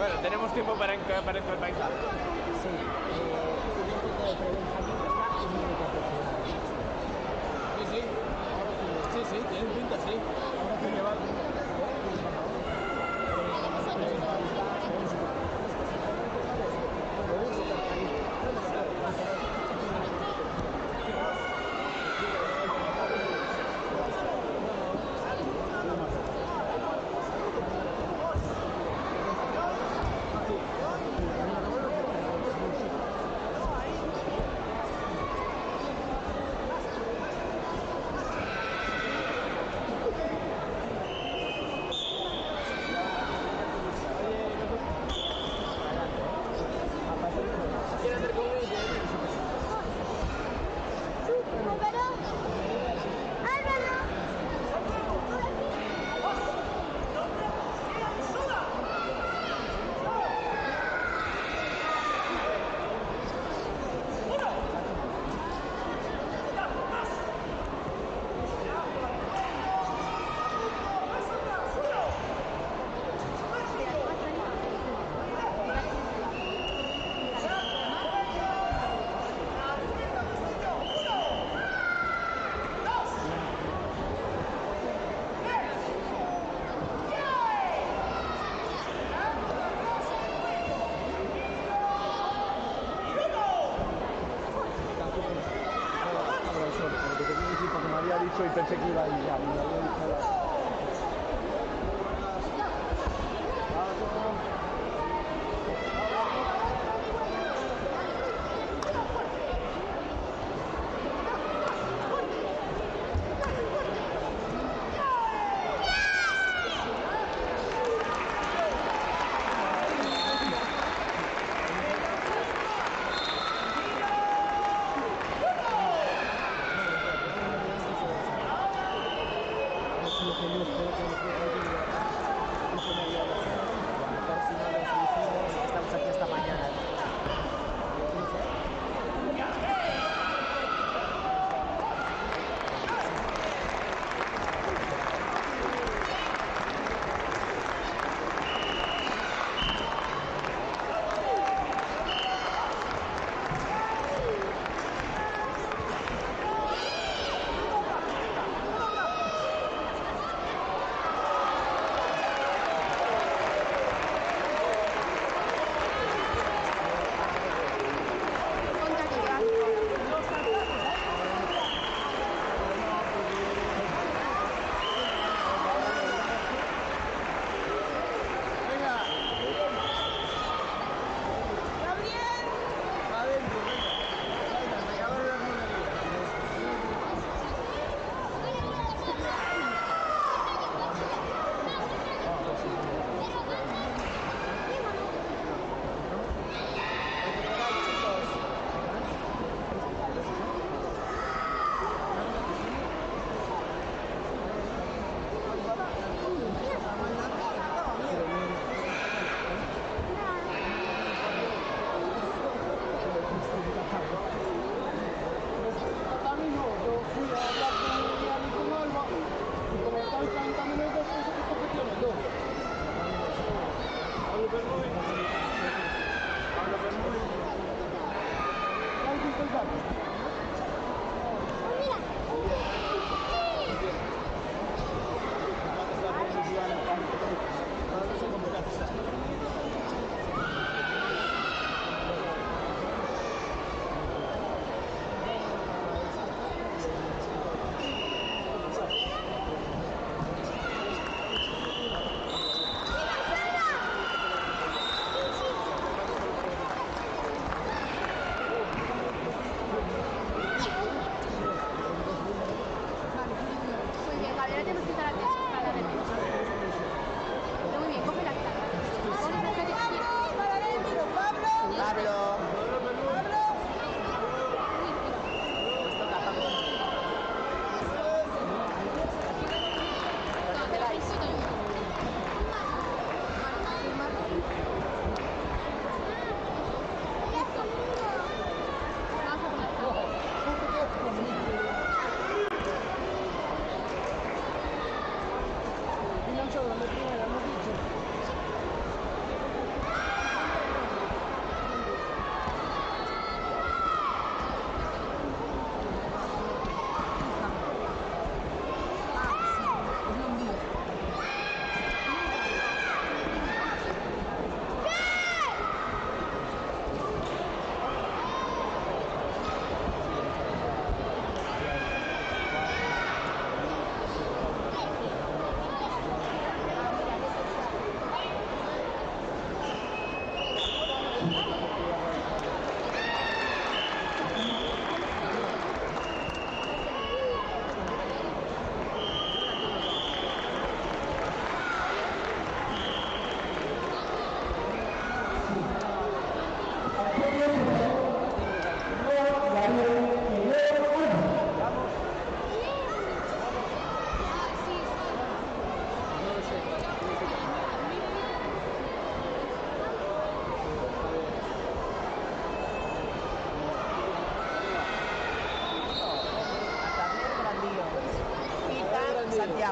Bueno, tenemos tiempo para que aparezca el paisaje. Sí, un poco de prevención aquí está y un minuto aproximadamente. Sí, tienen pinta, sí. Ahora que llevar porque me había dicho y pensé que iba a ir ya, me había dicho la... Estamos aquí esta mañana.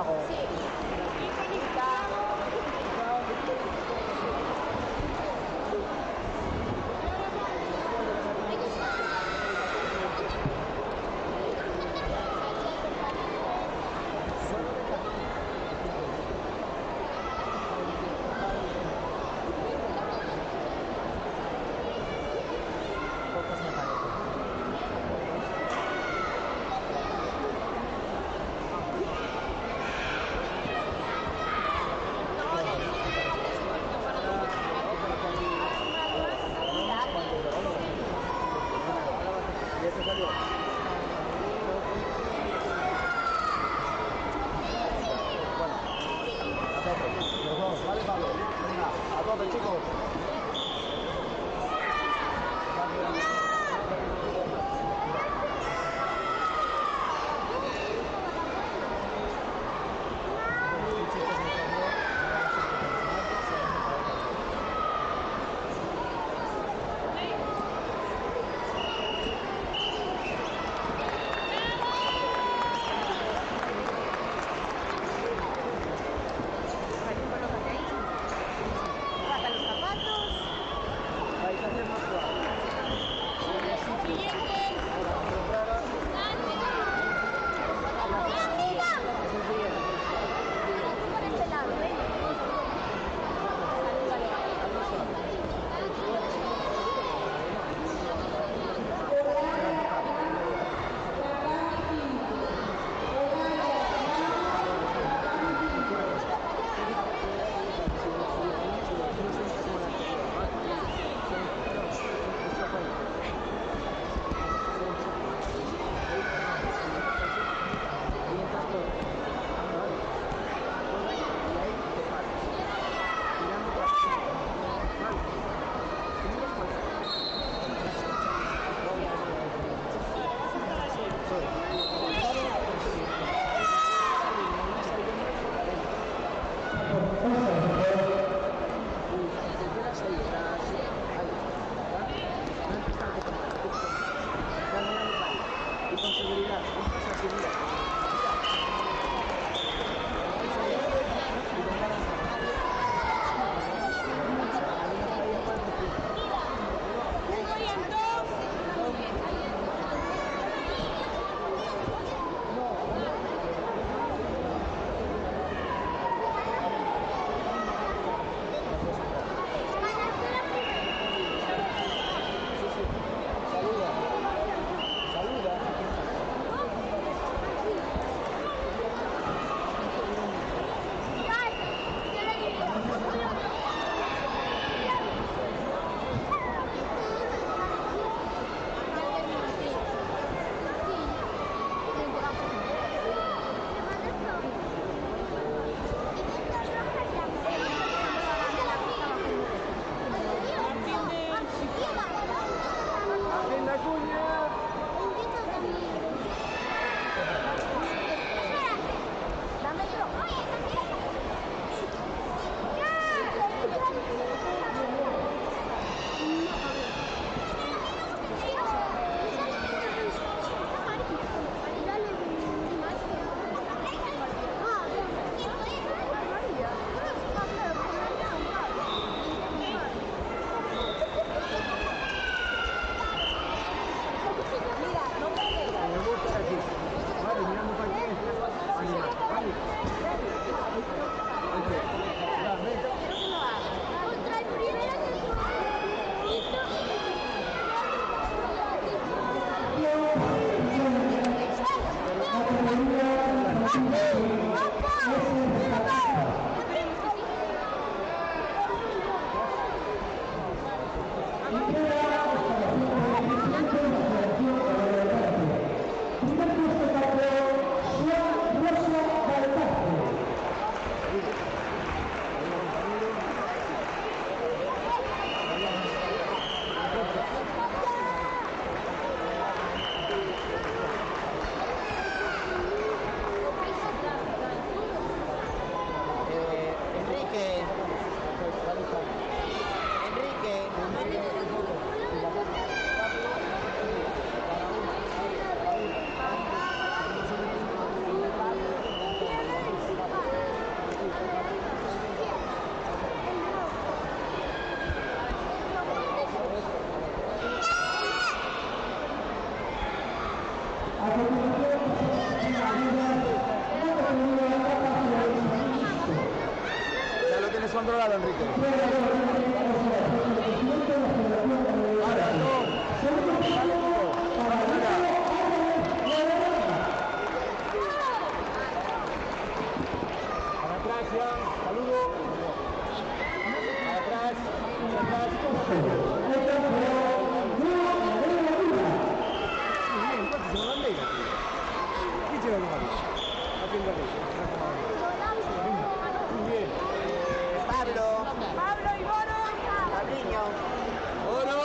hago? Sí. Pocos me parecen. ¿Y este salió? Bueno, a tope. Los dos, ¿vale, Pablo? Venga, a tope, chicos. Saca los zapatos. Palo, Enrique. Para, no. Dale, Nico. Para, atrás, ya. Saludo. Atrás. Muy bien. Pablo y Bono. Pabriño. ¡Oro!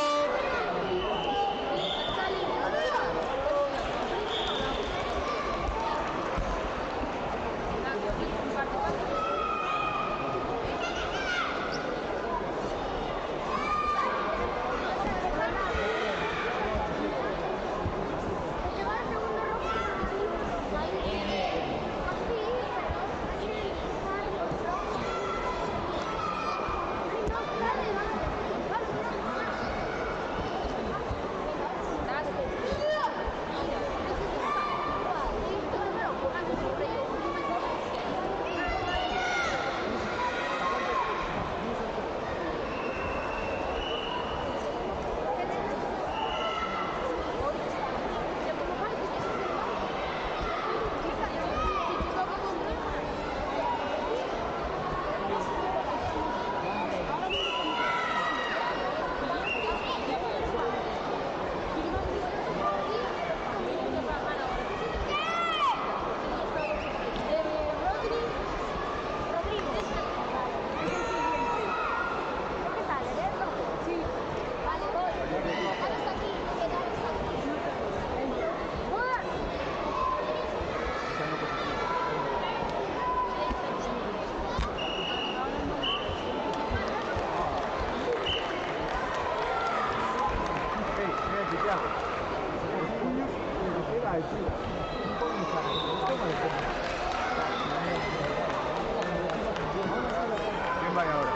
¿Quién va ahora?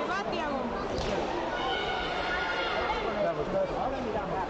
Va Tiago. Ahora miramos.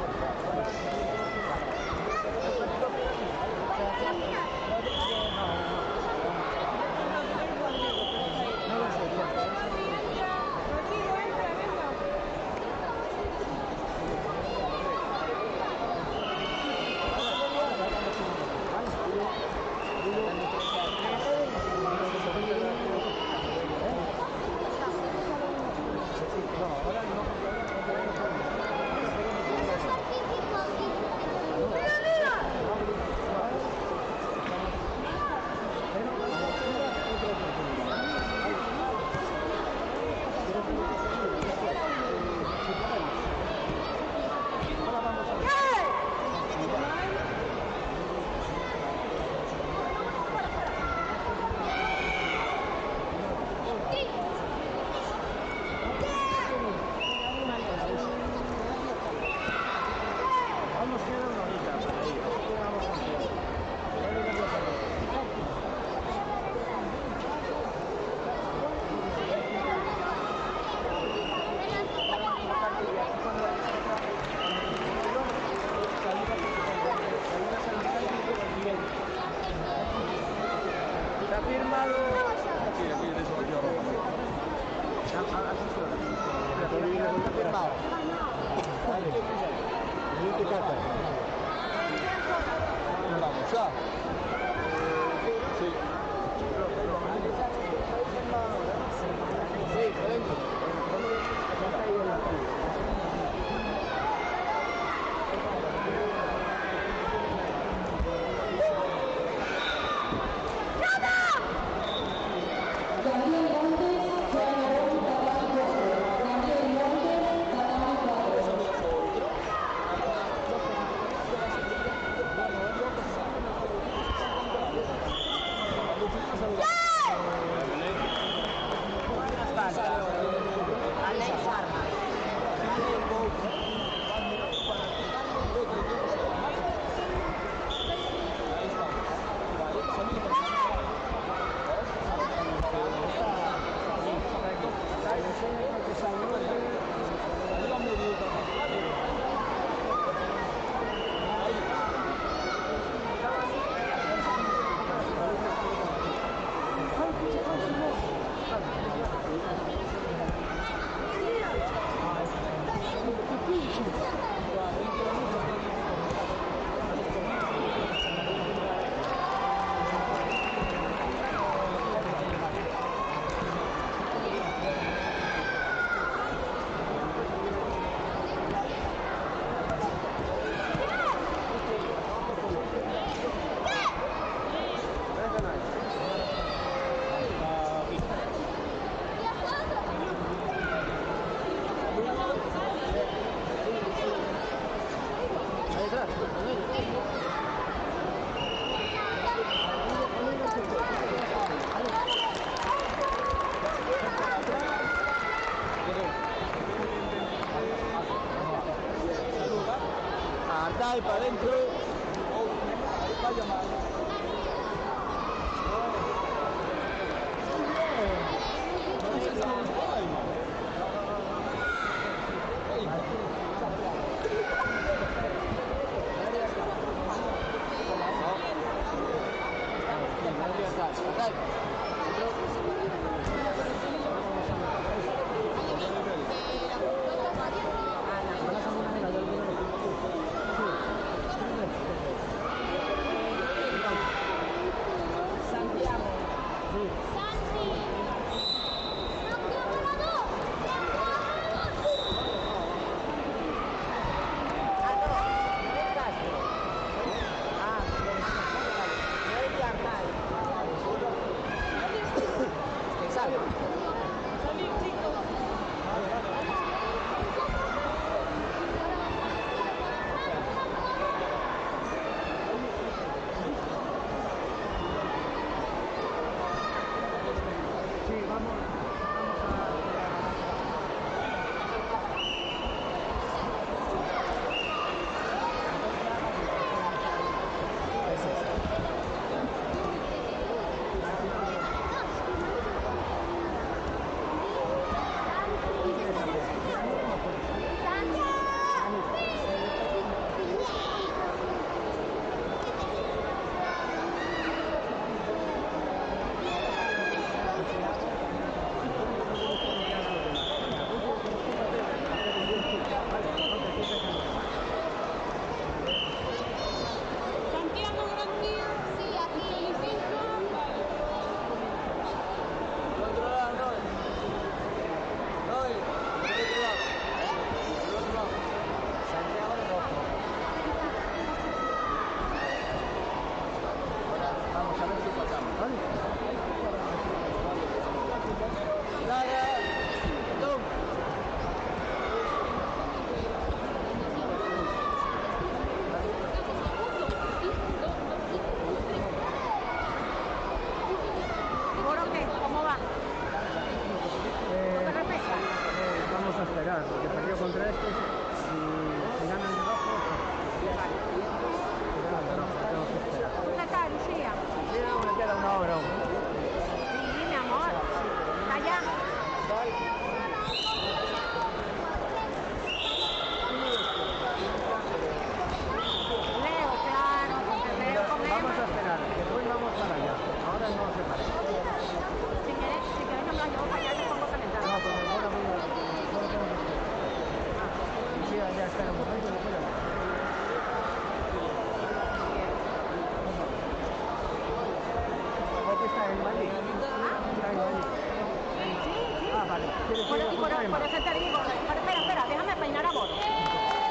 Está firmado. Está firmado. Vale. ¿Y tu carta? Vamos, ya. Sí. Sí, excelente. Alex Armas. Dai para adentro. Vaya mal. Porque perdió contra este, si ganan de rojo, tenemos que esperar. ¿Dónde está Lucía? Sí, no, me queda una hora aún. Sí, mi amor. Está allá. Leo, claro, porque Leo con Vamos Emma. a esperar, después vamos para allá. Ahora no se parece. Si quieres no me la llevo para allá y le pongo calentar. No, pues mejor a mí no tengo que esperar. Sí, ya espera un momento, después ya. ¿Por qué está en Madrid? Está en Madrid. Sí. Ah, vale. ¿Quieres ir Por a Emma? eso te digo, espera, déjame peinar a vos.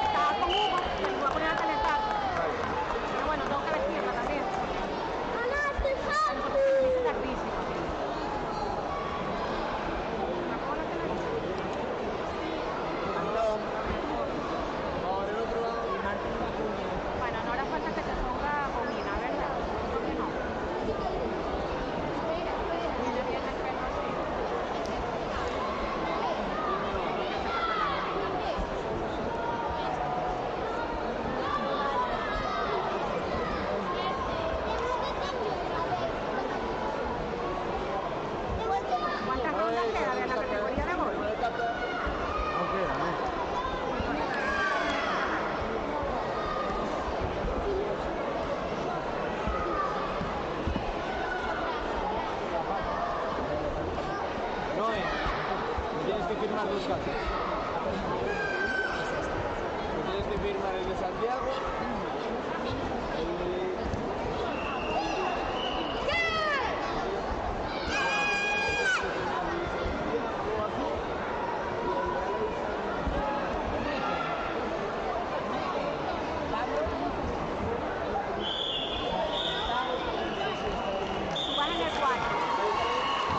Estaba con Hugo, me voy a poner a calentar. Pero bueno, tengo que vestirla también. ¡Hola, estoy fácil! Es tardísimo. ¿Me pongo la televisión? Ahora el otro lado. Bueno, no hará falta que te ponga bobina, ¿verdad? Creo que no. Viene bien el pelo así. ¿Cuántas rondas quedan en la categoría de gol? No queda, ¿eh? Noé, tienes que firmar dos cartas. Tienes que firmar el de Santiago, el de... Tú vas en el 4.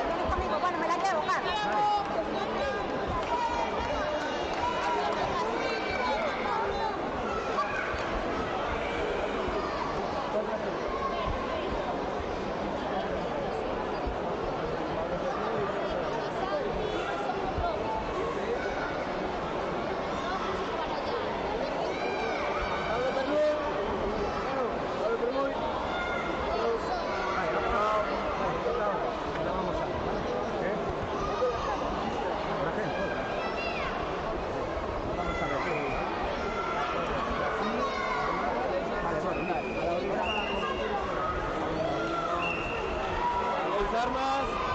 Vienes conmigo, bueno, me la llevo, Carlos. Desarmas.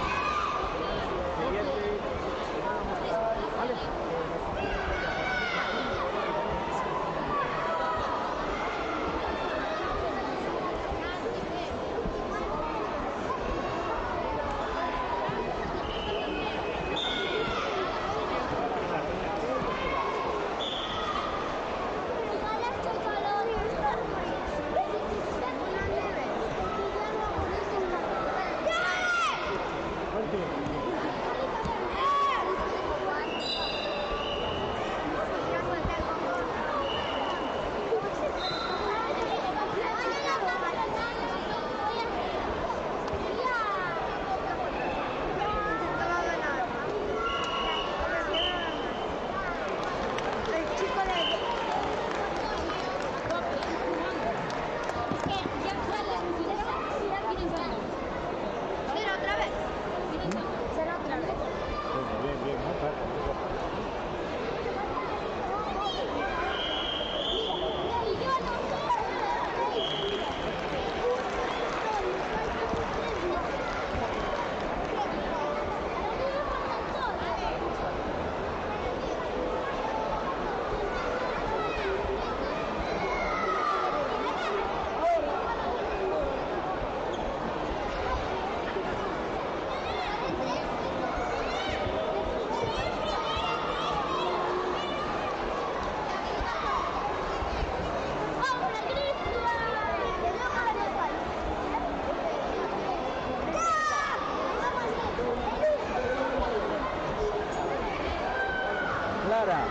Lara.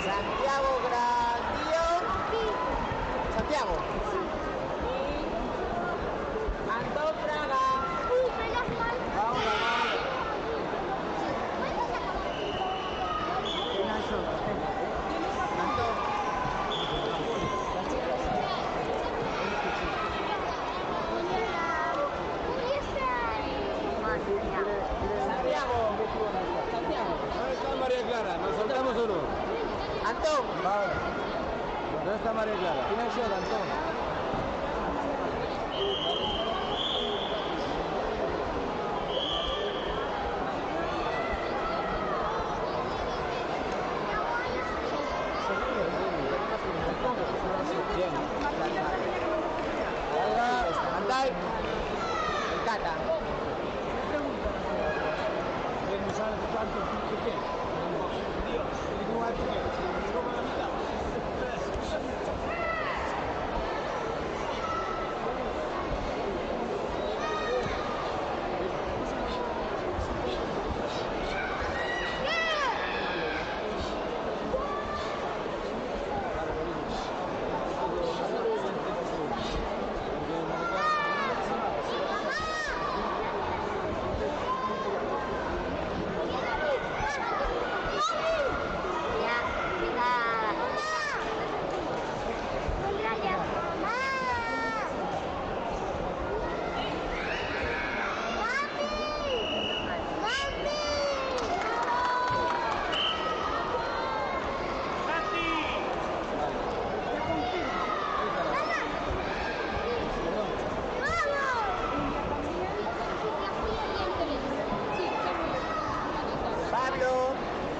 Santiago Grandio. Santiago. Antón Fraga. Vamos, vamos. Antón. Santiago. ¿Dónde está María Clara? ¿Nos soltamos uno? Antón. Vale. ¿Dónde está María Clara? Tiene el shot, Antón. Bien. Andai. Cata. ¿No sabes cuánto? ¿Qué? Dios, igual que como la mitad.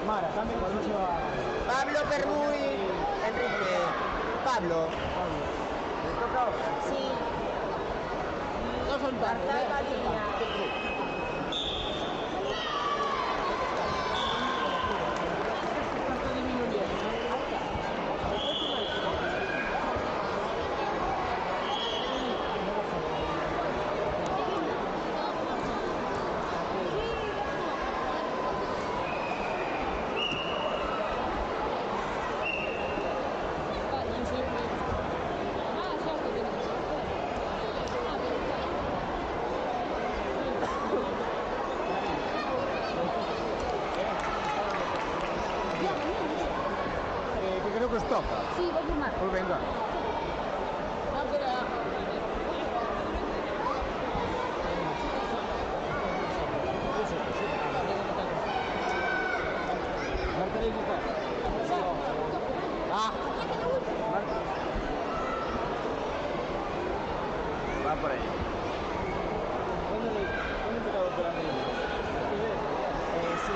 Mara, cambio con mucho a... Pablo Permuy, Enrique. Pablo. ¿Le toca ahora? Sí. No son tantos. Pues venga. Ah. Va por ahí. ¿Dónde te la operando? Sí,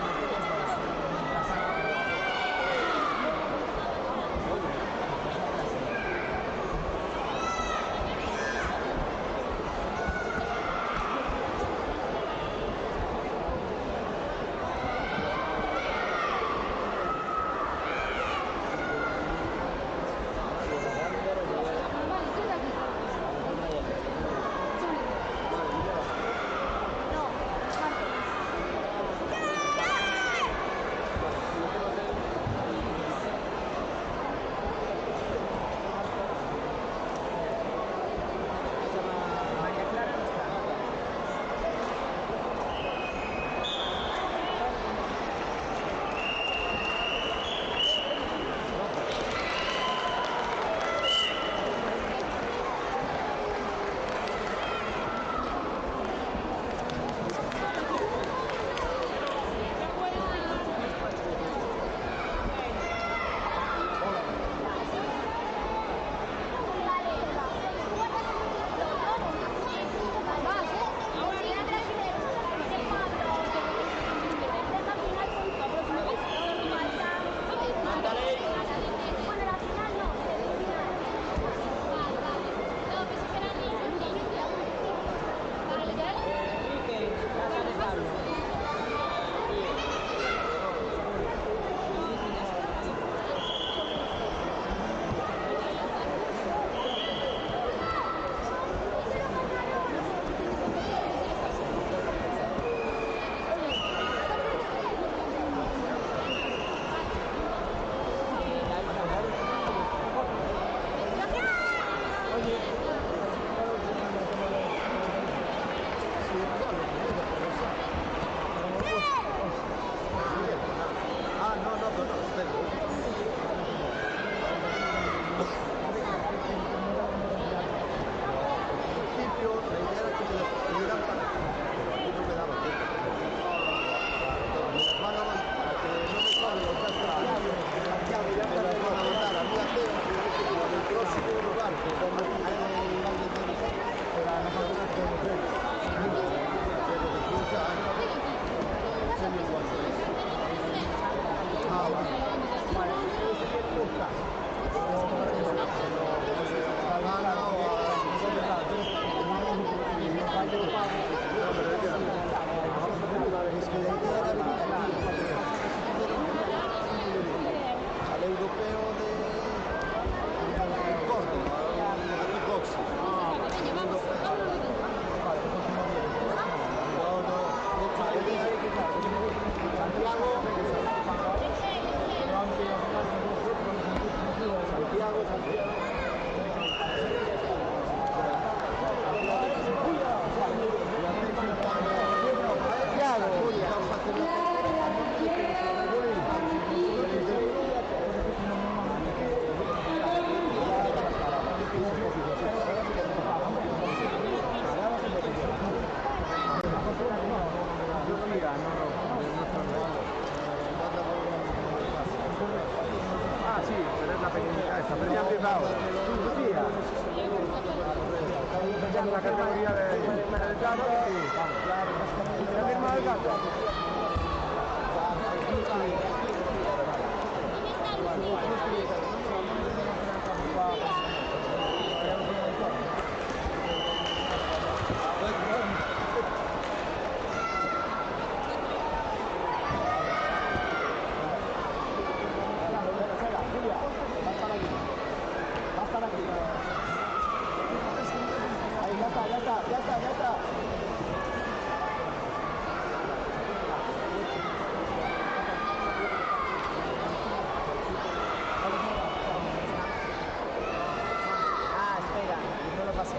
Al europeo de Córdoba, de boxing. Ah, sí, pero es la pequeñita esta, pero ya ha empezado. Ya la categoría de mercado, sí, claro. ¿La misma del gato? Ya está. Ah, espera, no lo pasé.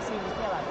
Sí, estoy abajo.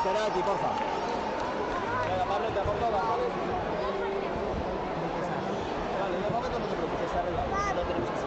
Espera aquí, porfa. Venga, Pablo, te aporto abajo. Vale, de momento no te preocupes, se arregla. Lo tenemos así.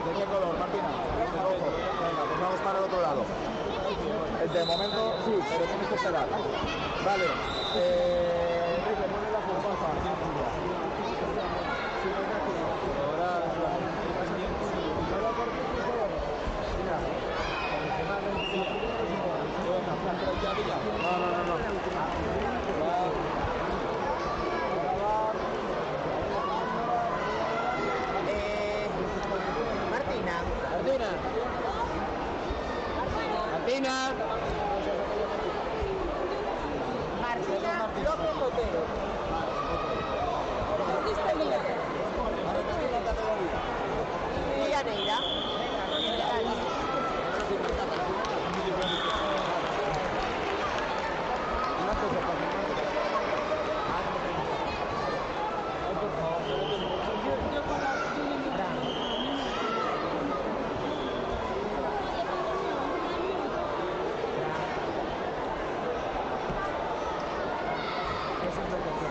¿De qué color, Martina? Rojo. Venga, pues vamos para el otro lado. De momento, sí, pero tienes que esperar. Vale. Enrique, mueve la forzada. Martina. Martina López Otero. Neira. Eso es lo que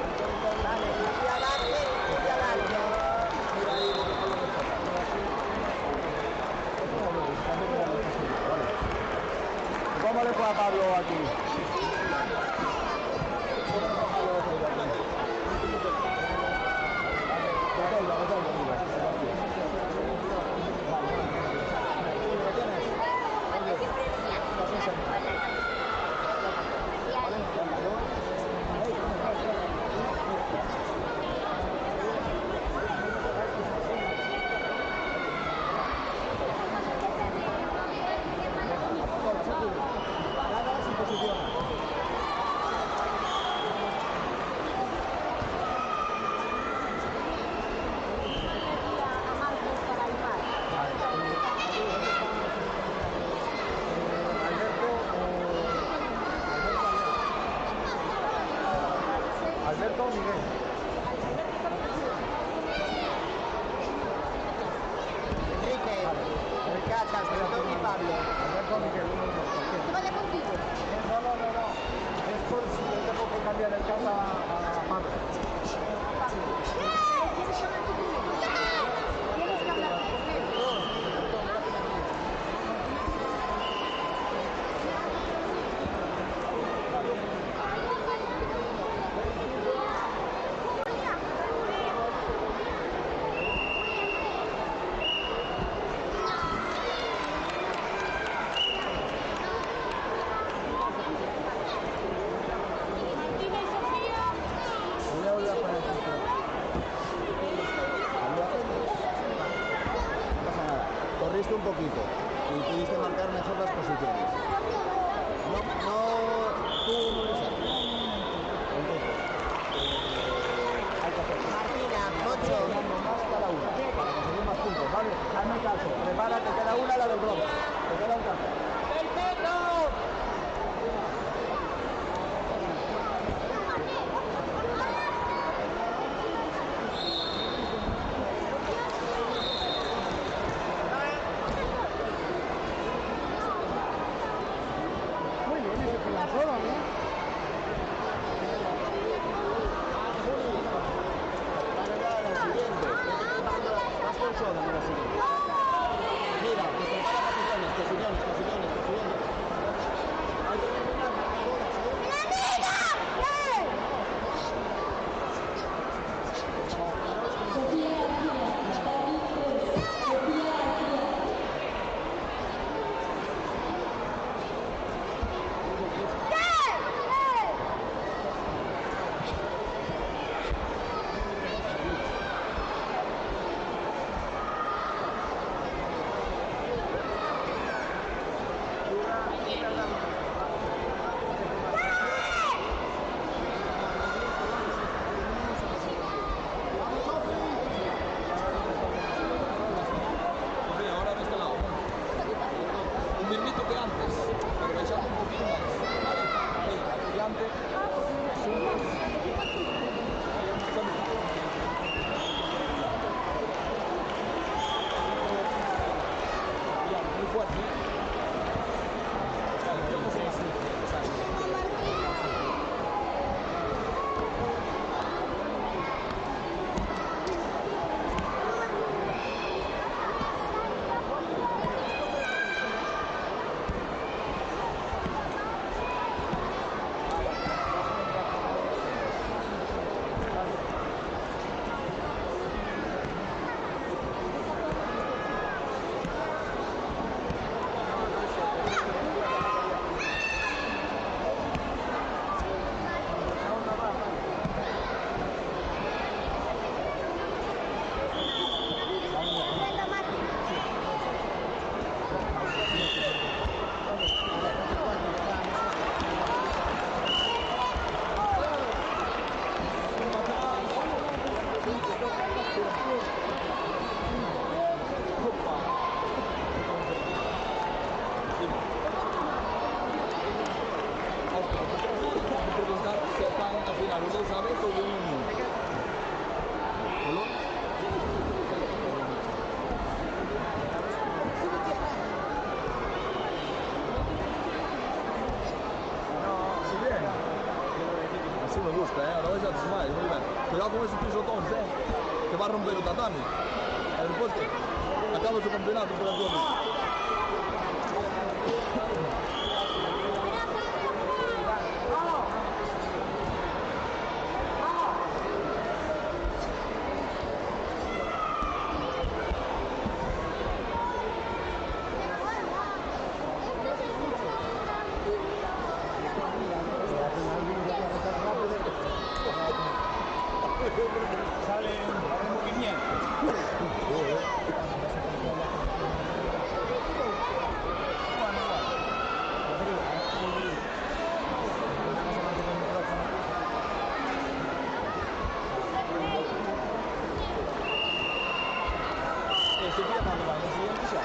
Vale, y adelante, y adelante. ¿Cómo le fue a Pablo aquí? Alberto Miguel. Enrique, Cata, Alberto y Pablo. Alberto Miguel, uno de los dos. ¿Qué vale contigo? No. Es por si yo tengo que cambiar el casa a Pablo. ¿Tienes que hablar tú primero? Tienes que hablar tú primero. Voy a volver a poner el título. No pasa nada. Corriste un poquito y pudiste marcar mejor las posiciones. Tú no eres árbitro. Entonces, hay que hacer Martina, Moncho. más cada una para conseguir más puntos, ¿vale? Hazme caso, prepara que queda una, la del bronce. Te queda un caso. ¡Perfecto! Muy bien, ese fue la sola, ¿no? Vas con soda en la siguiente. Mira, que prepara posiciones. Hay que terminar todas, Cuidado con esos pisotones, que va a romper el tatami. Aeropuerto. Acaba su campeonato por el doble. Sale en movimiento. Estoy llamando para el siguiente ya.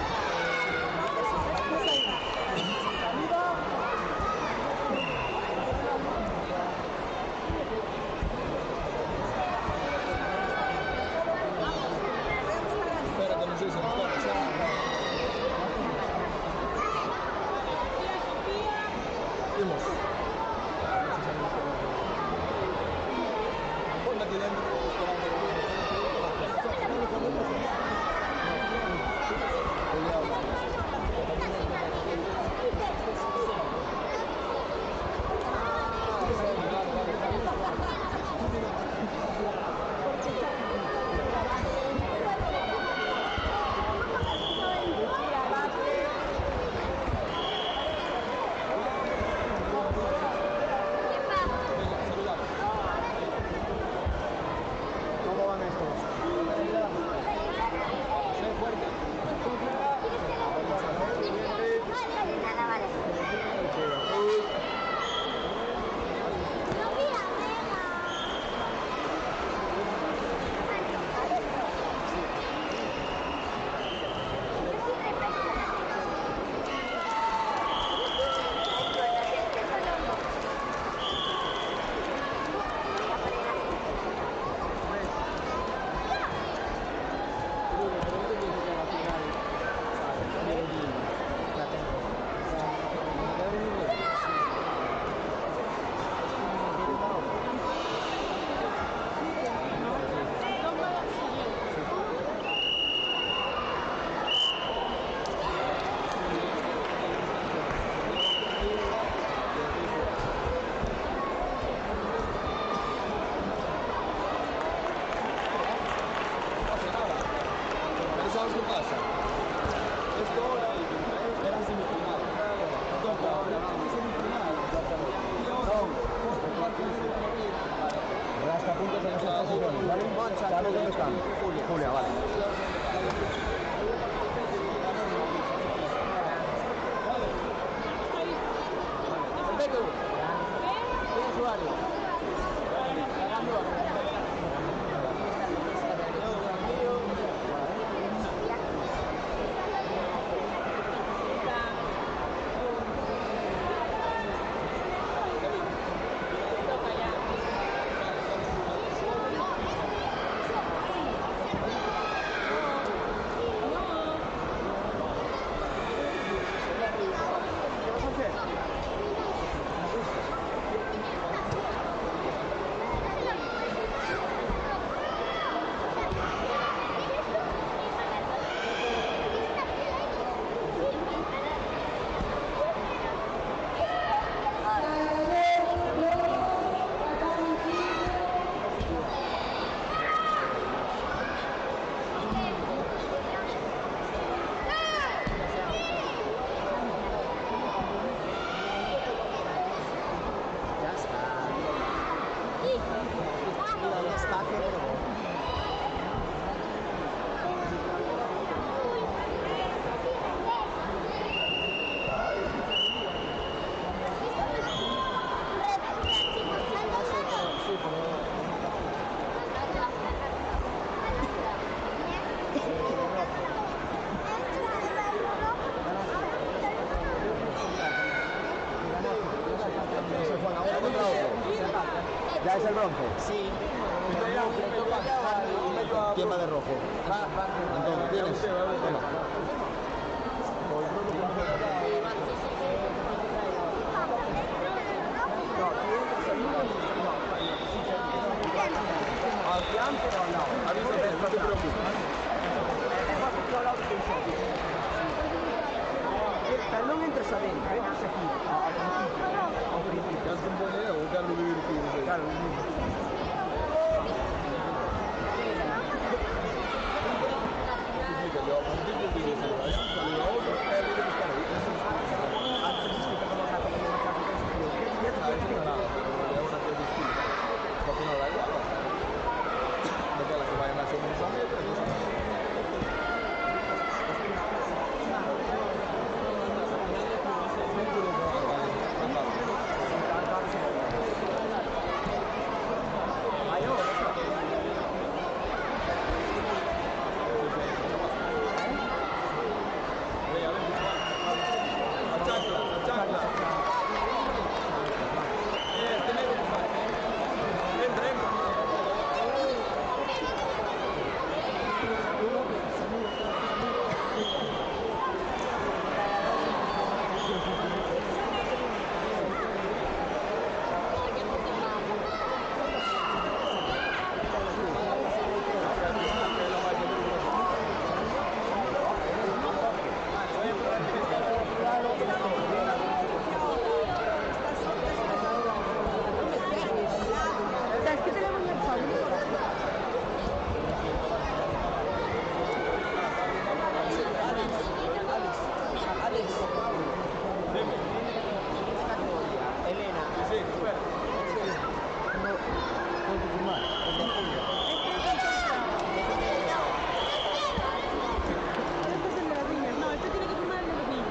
Espérate, no sé si se nos corta ya. Vimos. Ponme aquí dentro. ¿Cómo van estos? Pero ¿sabes qué pasa? Esto ahora era semifinal. Entonces ahora semifinal. Y ahora Hasta puntos en esas posiciones, ¿vale? ¿Sabes dónde están? Julia, vale. ¿Ya es el bronce? Sí. ¿Quién va de rojo? Entonces, ¿tienes? Venga. al fianco o al lado. Avísame, no te preocupes. Pero non entres adentro, entres aquí, ao principio. Ya se pone o Carlos vivir aquí. Claro,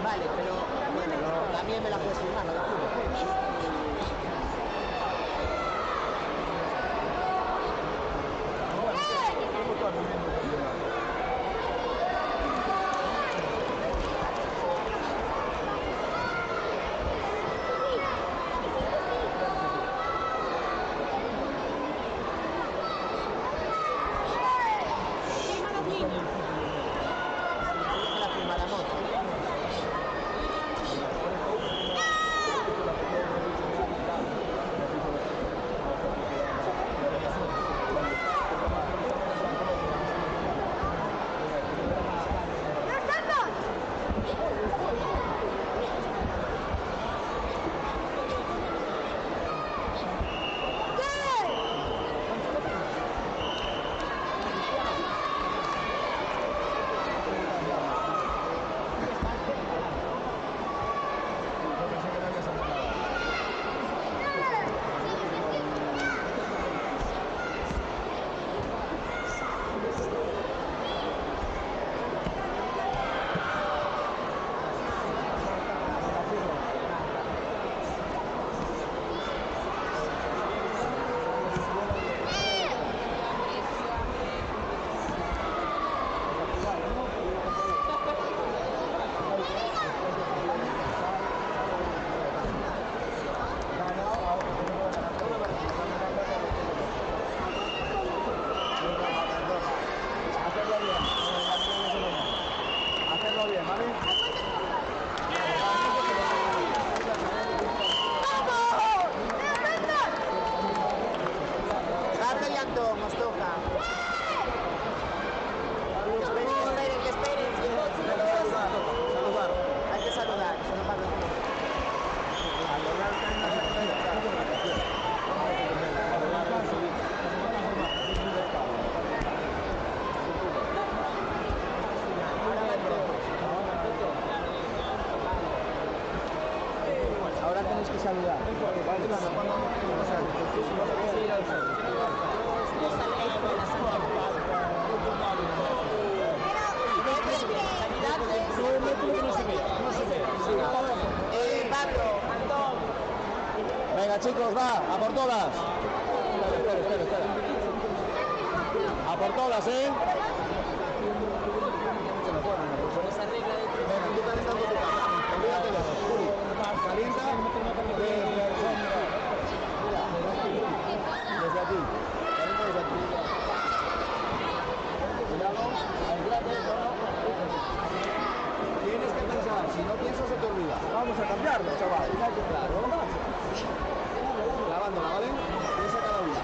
Vale, pero bueno, también me la puedes firmar, no te preocupes. La firma la moto. Hacerlo bien, ¿vale? Carlos y Antón, nos toca. Esperen, que esperen. Saludar. Hay que saludar, eso no pasa nada. Ahora tenéis que saludar. Pablo, Antón. Venga, chicos, va, a por todas. Espera. A por todas, ¿eh? Venga, tú calentando tu casa. Olvídate de eso. Calienta. Desde aquí. Calienta desde aquí. Cuidado. Aíslate. Tienes que pensar. Si no piensas, se te olvida. Vamos a cambiarlo, chaval. Claro. Lavándola, ¿vale? Piensa cada una.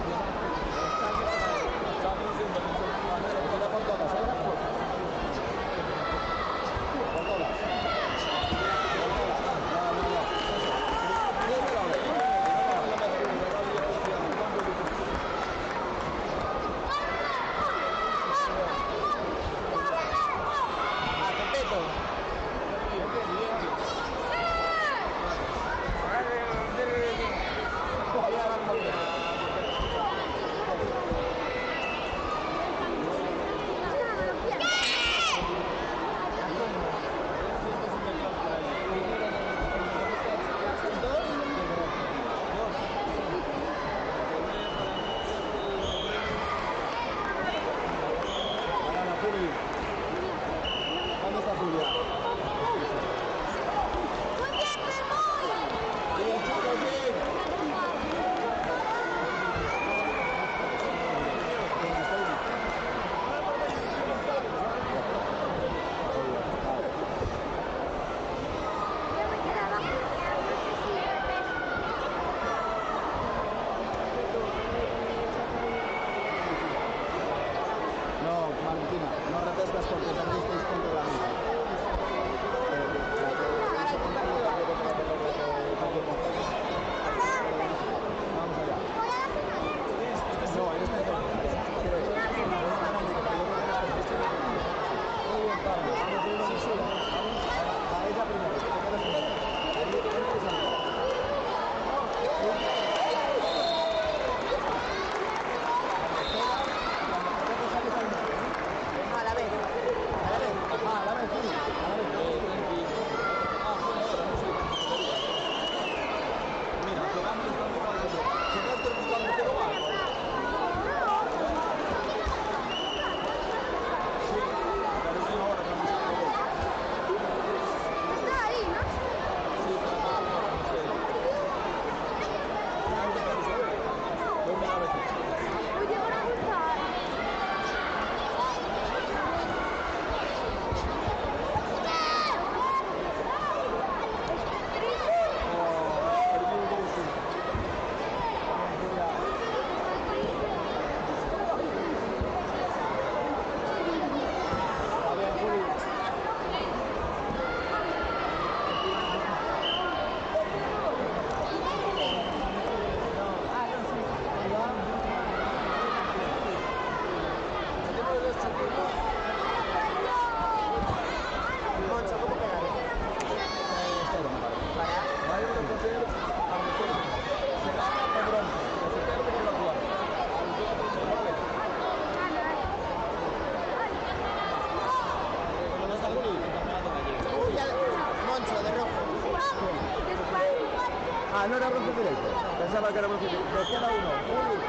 Ah, no era bronce directo. Pensaba que era bronce directo. Nos queda uno.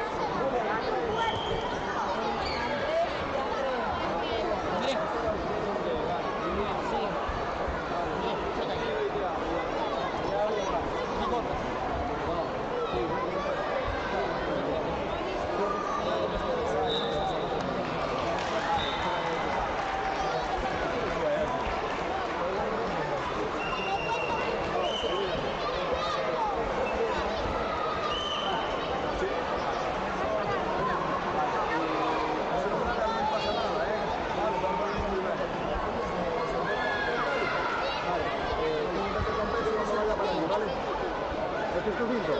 ¿Este es tu cinto?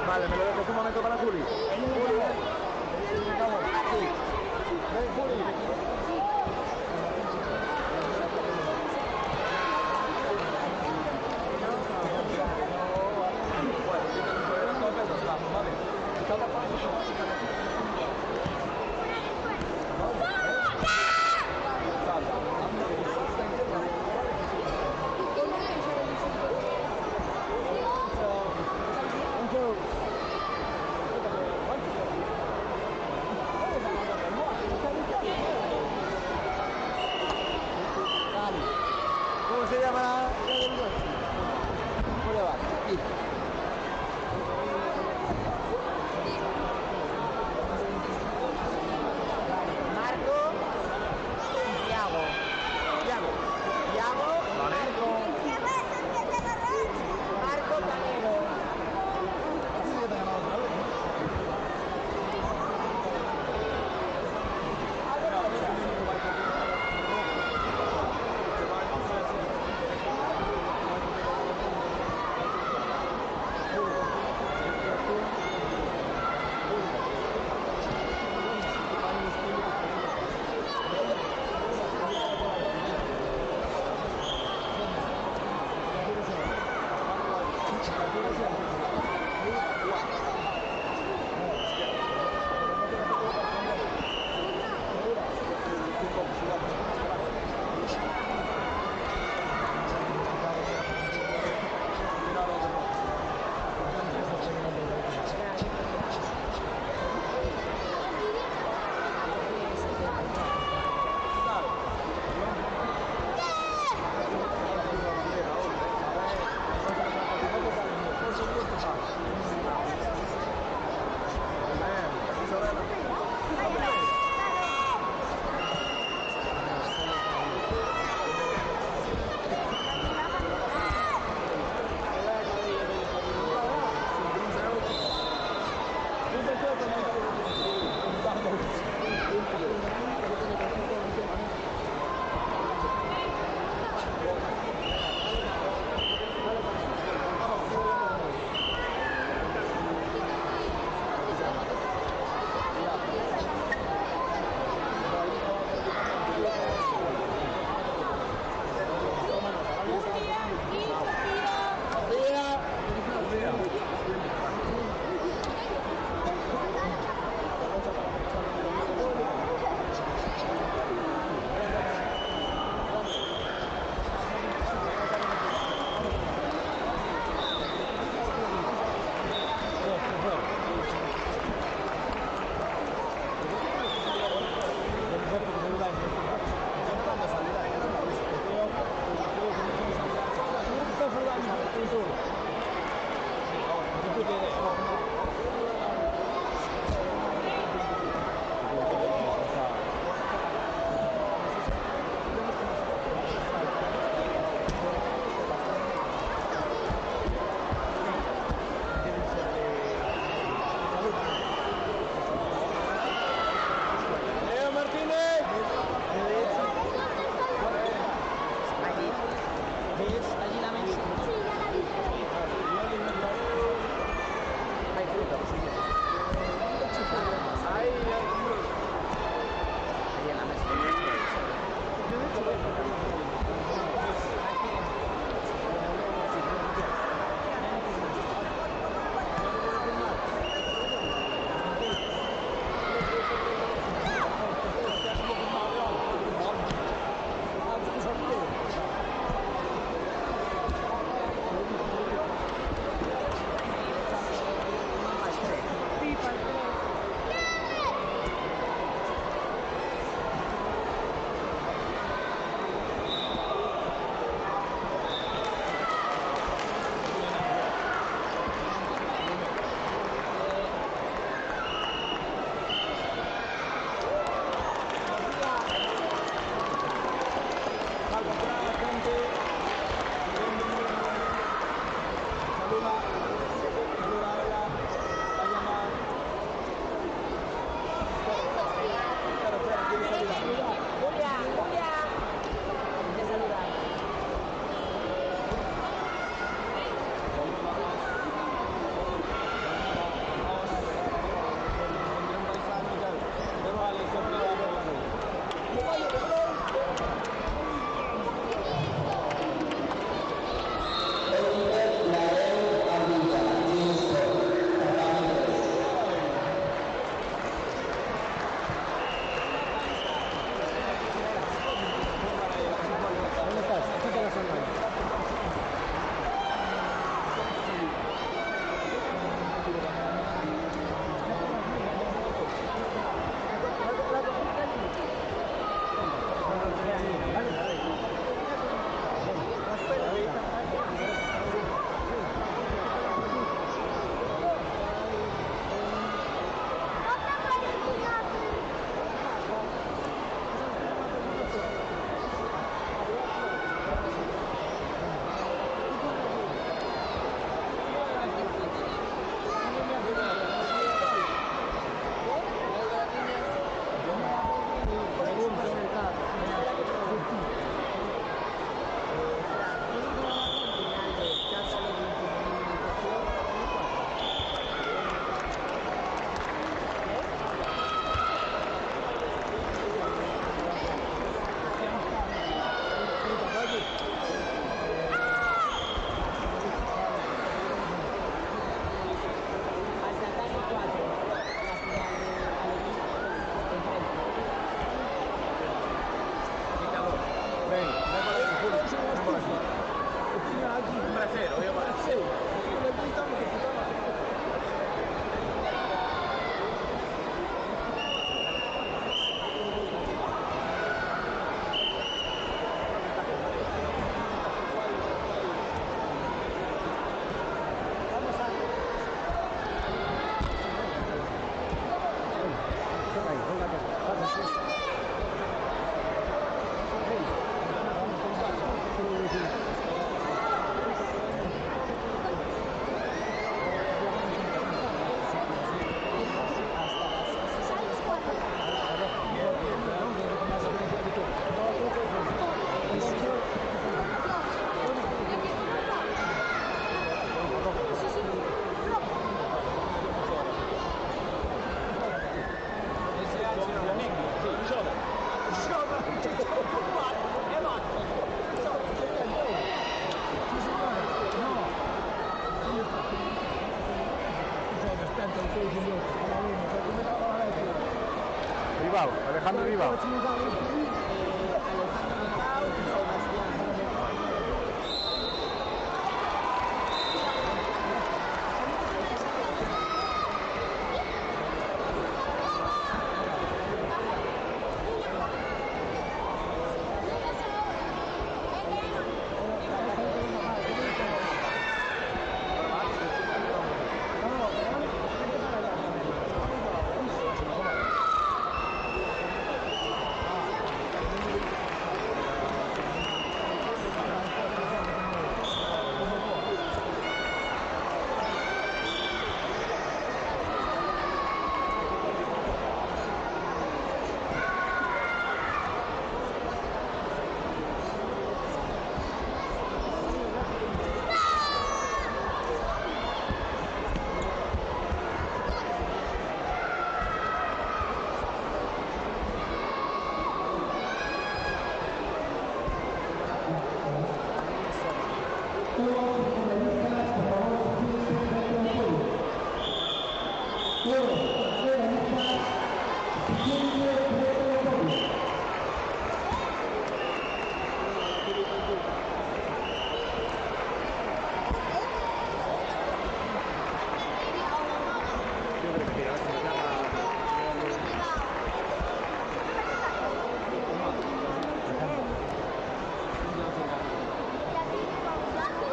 Vale, me lo dejas un momento para Juli. Juli, vamos. Ven, Juli. Rival, Alejandro Rival.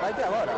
Vai agora.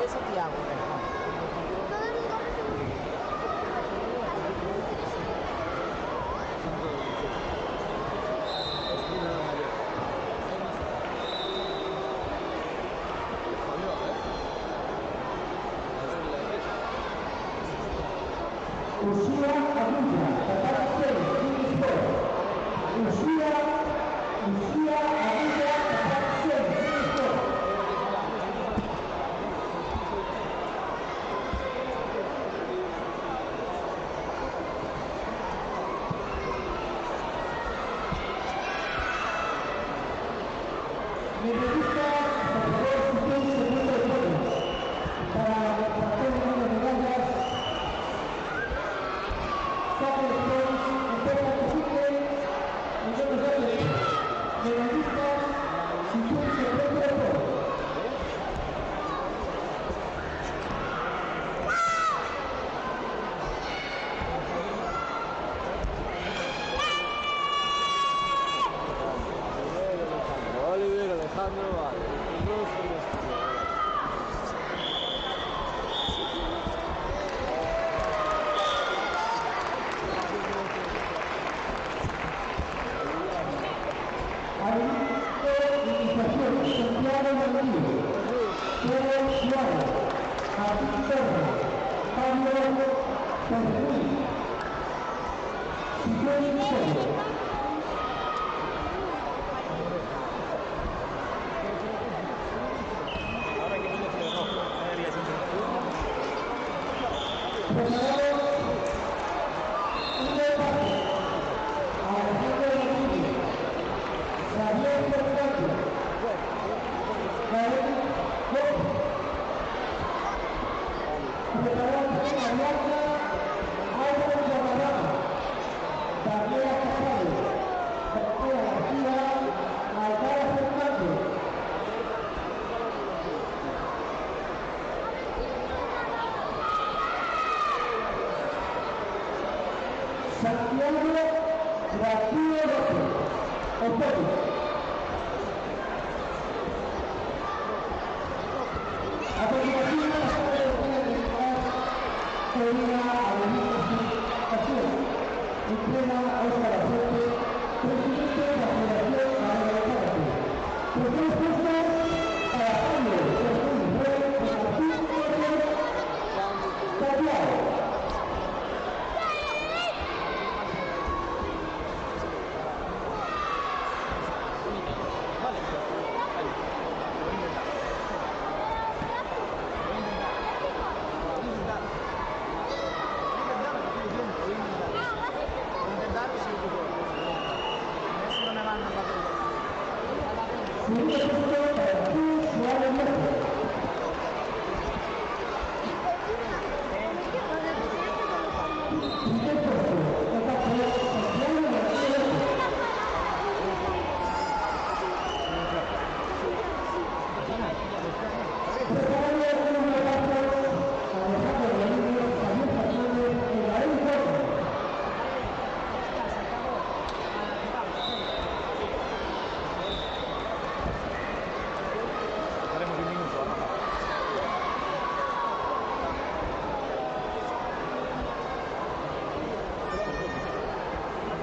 Haremos un minuto.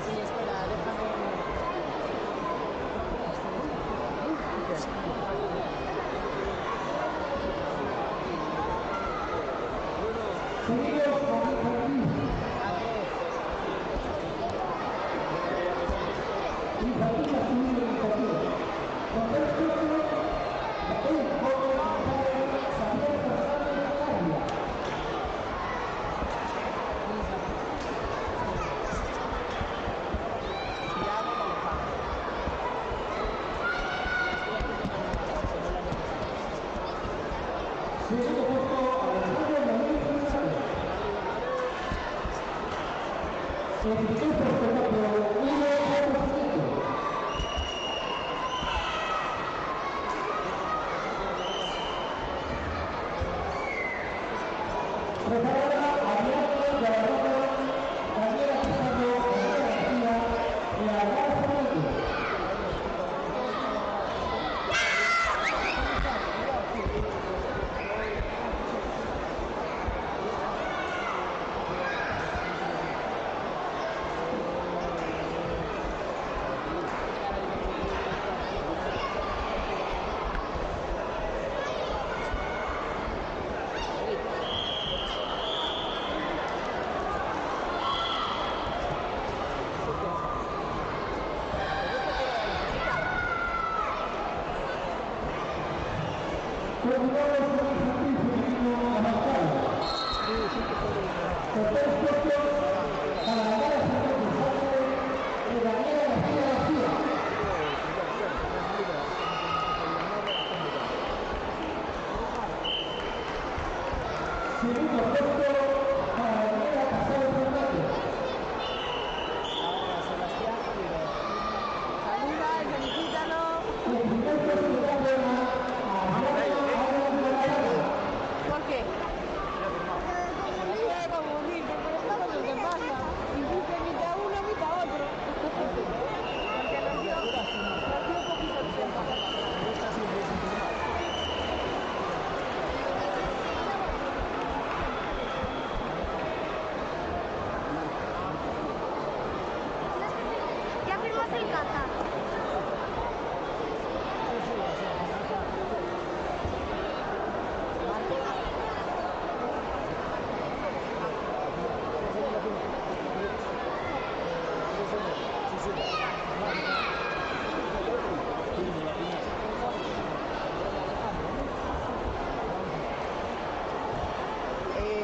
Sí, espera, déjame.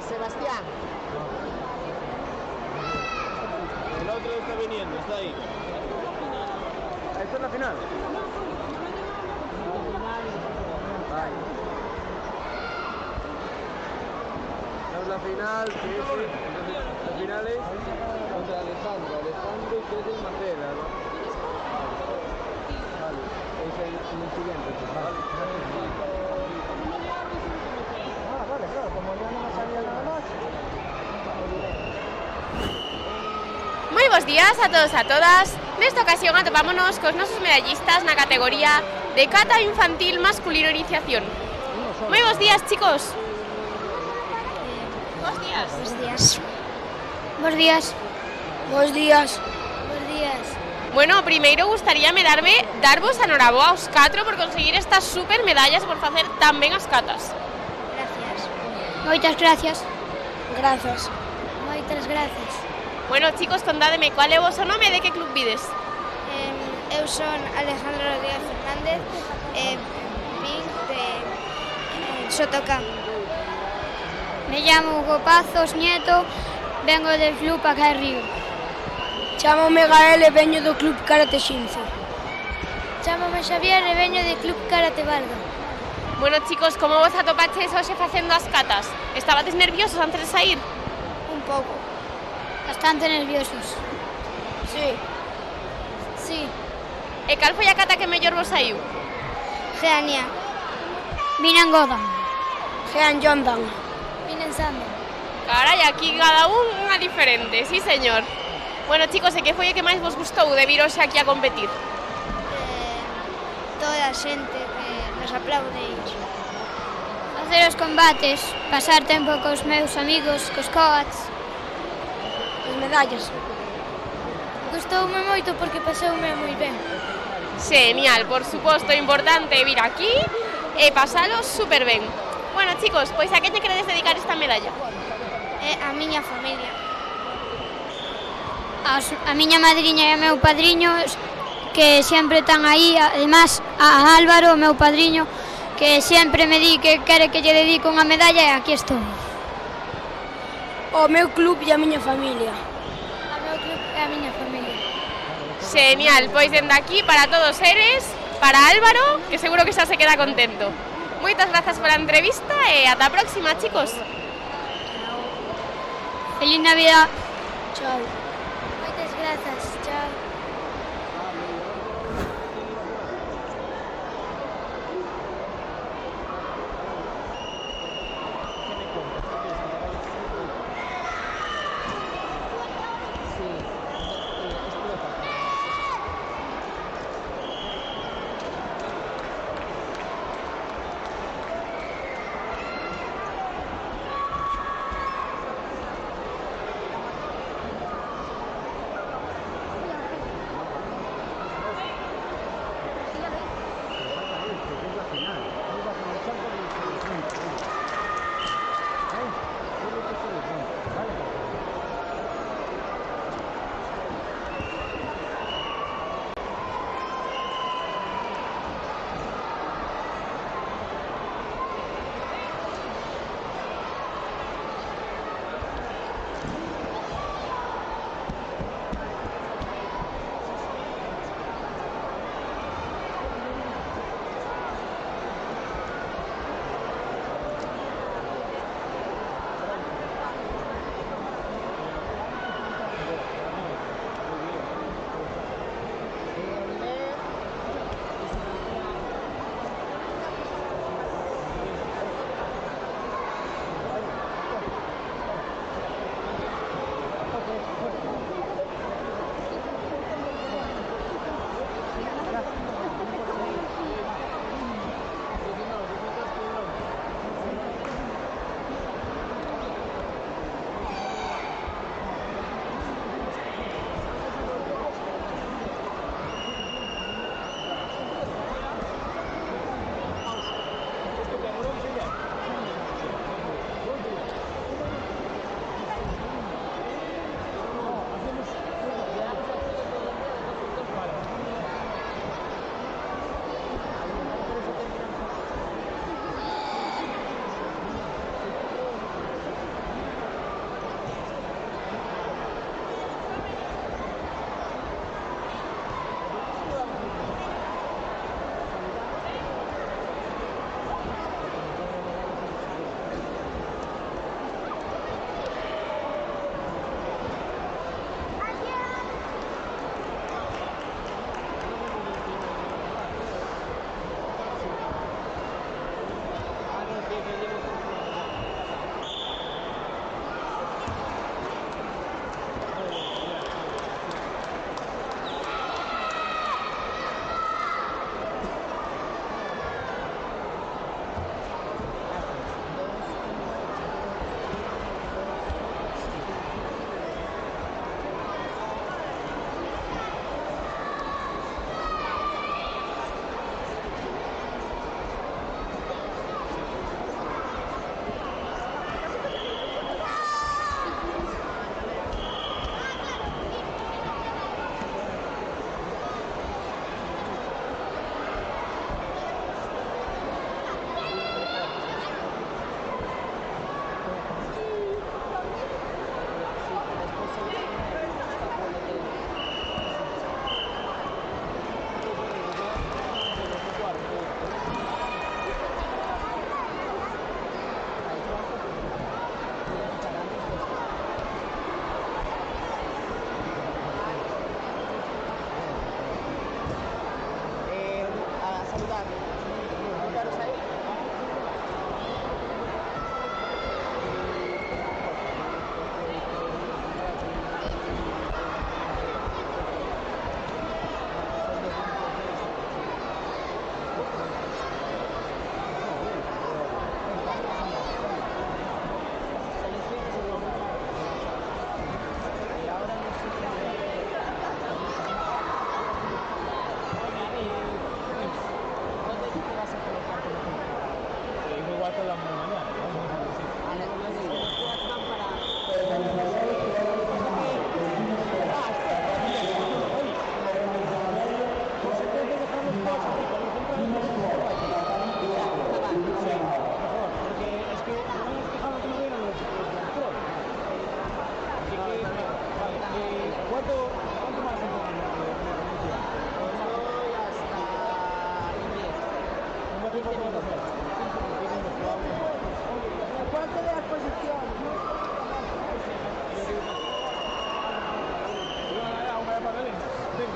Sebastián. El otro está viniendo, está ahí. ¿Esto es la final? Ay. No es la final, sí, sí. Entonces, la final es contra Alejandro que es el Maceda, ¿no? Vale, es el siguiente. Vale. Vale, claro, como ya no me sabía nada más. Moi bons días a todos e a todas. Nesta ocasión atopámonos cos nosos medallistas na categoría de cata infantil masculino iniciación. Moi bons días, chicos. Bos días. Bos días. Bos días. Bos días. Bueno, primeiro gustaríame darvos a noraboa aos 4 por conseguir estas super medallas por facer tan ben as catas. Gracias. Moitas gracias. Grazas. Moitas grazas. Bueno, chicos, contádeme, cual é o vosso nome e de que club vides? Eu son Alejandro Rodríguez Fernández e vin de Sotocán. Me llamo Hugo Pazos Nieto, vengo del club Acá Río. Chámome Gael e veño do club Karate Xinzo. Chámame Xavier e veño de Club Karate Valga. Bueno, chicos, como vos atopaches hoxe facendo as catas? Estabades nerviosos antes de sair? Un pouco. Bastante nerviosos. Sí. E cal foi a cata que mellor vos saiu? Geania. Minan Godan. Jean Jondan. Minan Sanda. Carai, aquí cada unha diferente, sí señor. Bueno, chicos, e que foi o que máis vos gustou de vir hoxe aquí a competir? Toda a xente que nos aplaude e facer os combates, pasar tempo cos meus amigos, cos coats. As medallas. Gustoume moito porque pasoume moi ben. Genial, por suposto, importante vir aquí e pasalo super ben. Bueno, chicos, pois a que lle queredes dedicar esta medalla? A miña familia. A miña madriña e o meu padriño que sempre están aí, además a Álvaro, o meu padriño, que sempre me di que quere que lle dedique unha medalla e aquí estou. O meu club e a miña familia. O meu club e a miña familia. Genial, pois dende aquí para todos eres, para Álvaro, que seguro que xa se queda contento. Moitas grazas pola entrevista e ata a próxima, chicos. Feliz Navidad. Chao. Moitas grazas. Chao.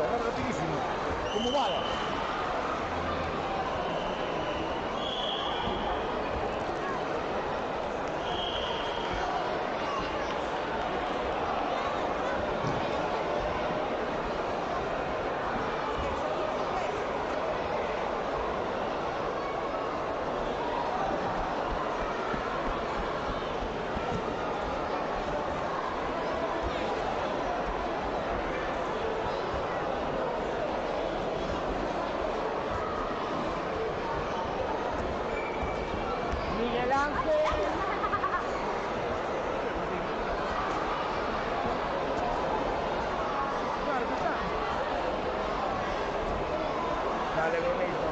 es rapidísimo. Como bala. Miguel Ángel. Dale, bonito.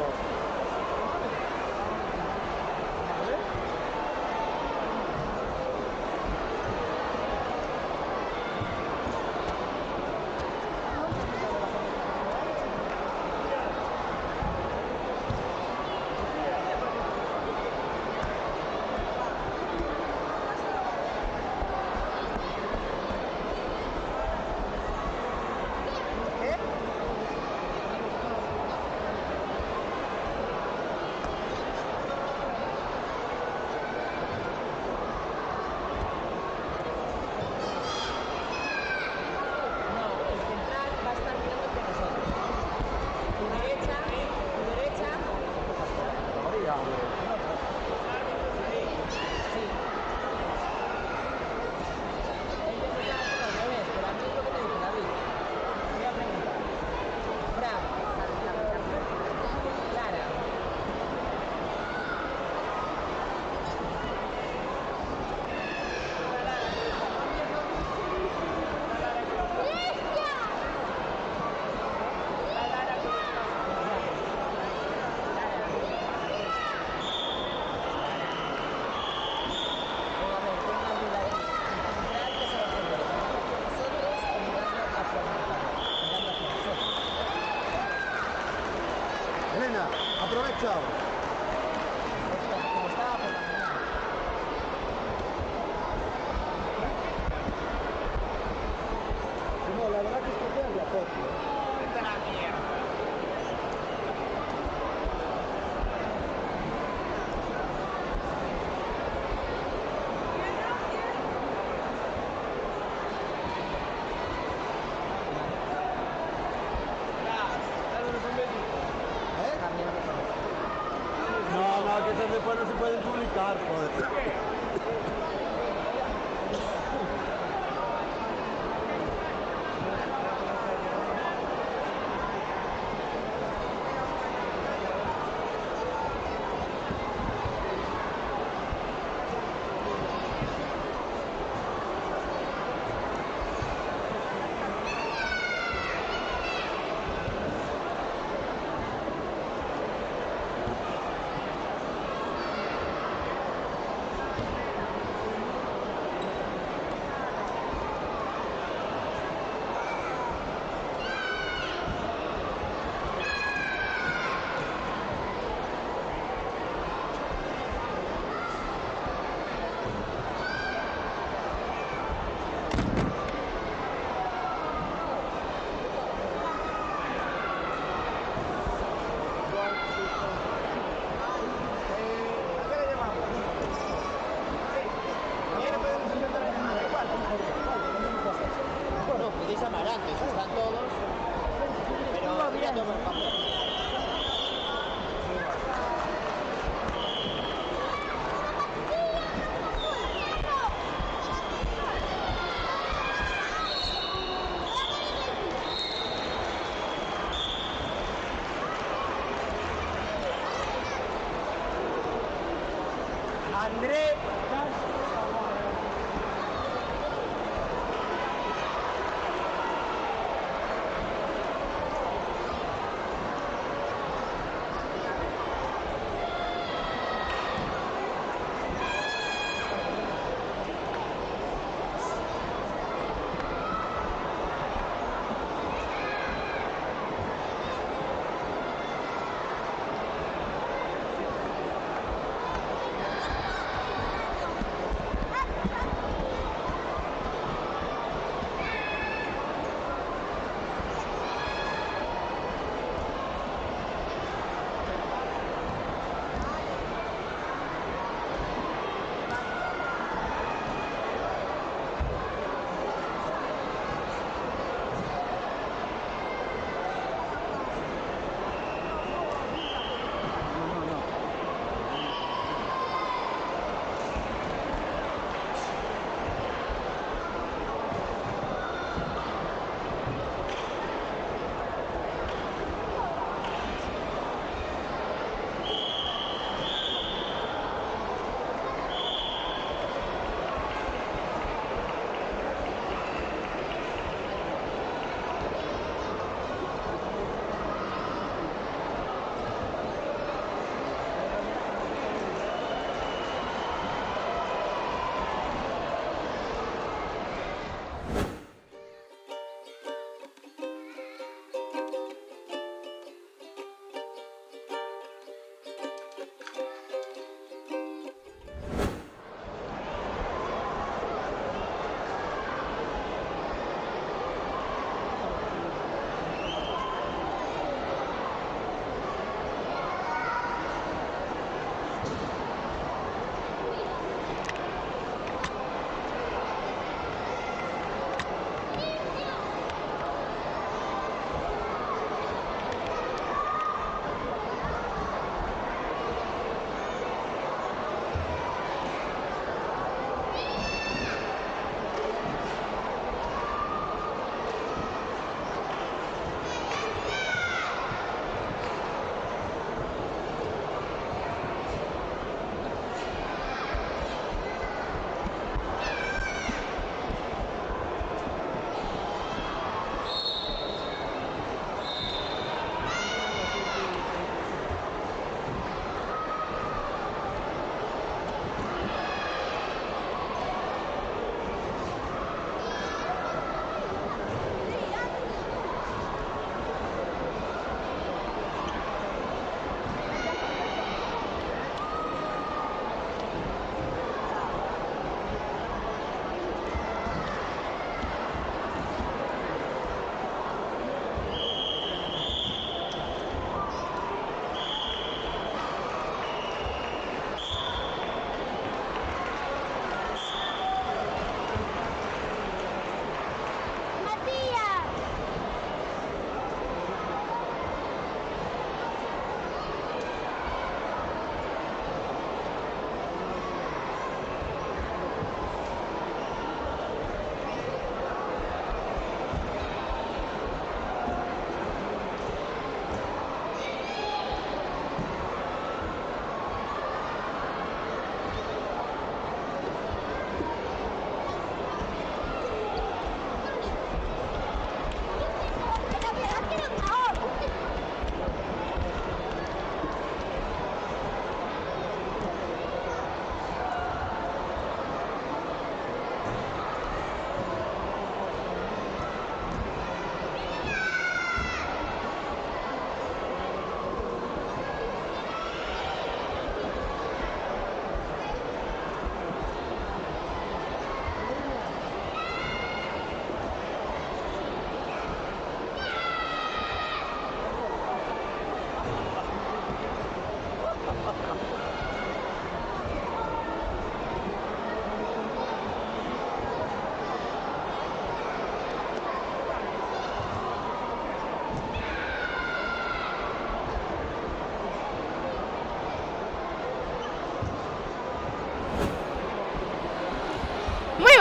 Elena, aprovecha. No, la verdad que esto es la foto. Vete a la mierda. No, que después no se pueden publicar, joder. No, podéis llamar antes, están todos. Pero mira todo el papel. André.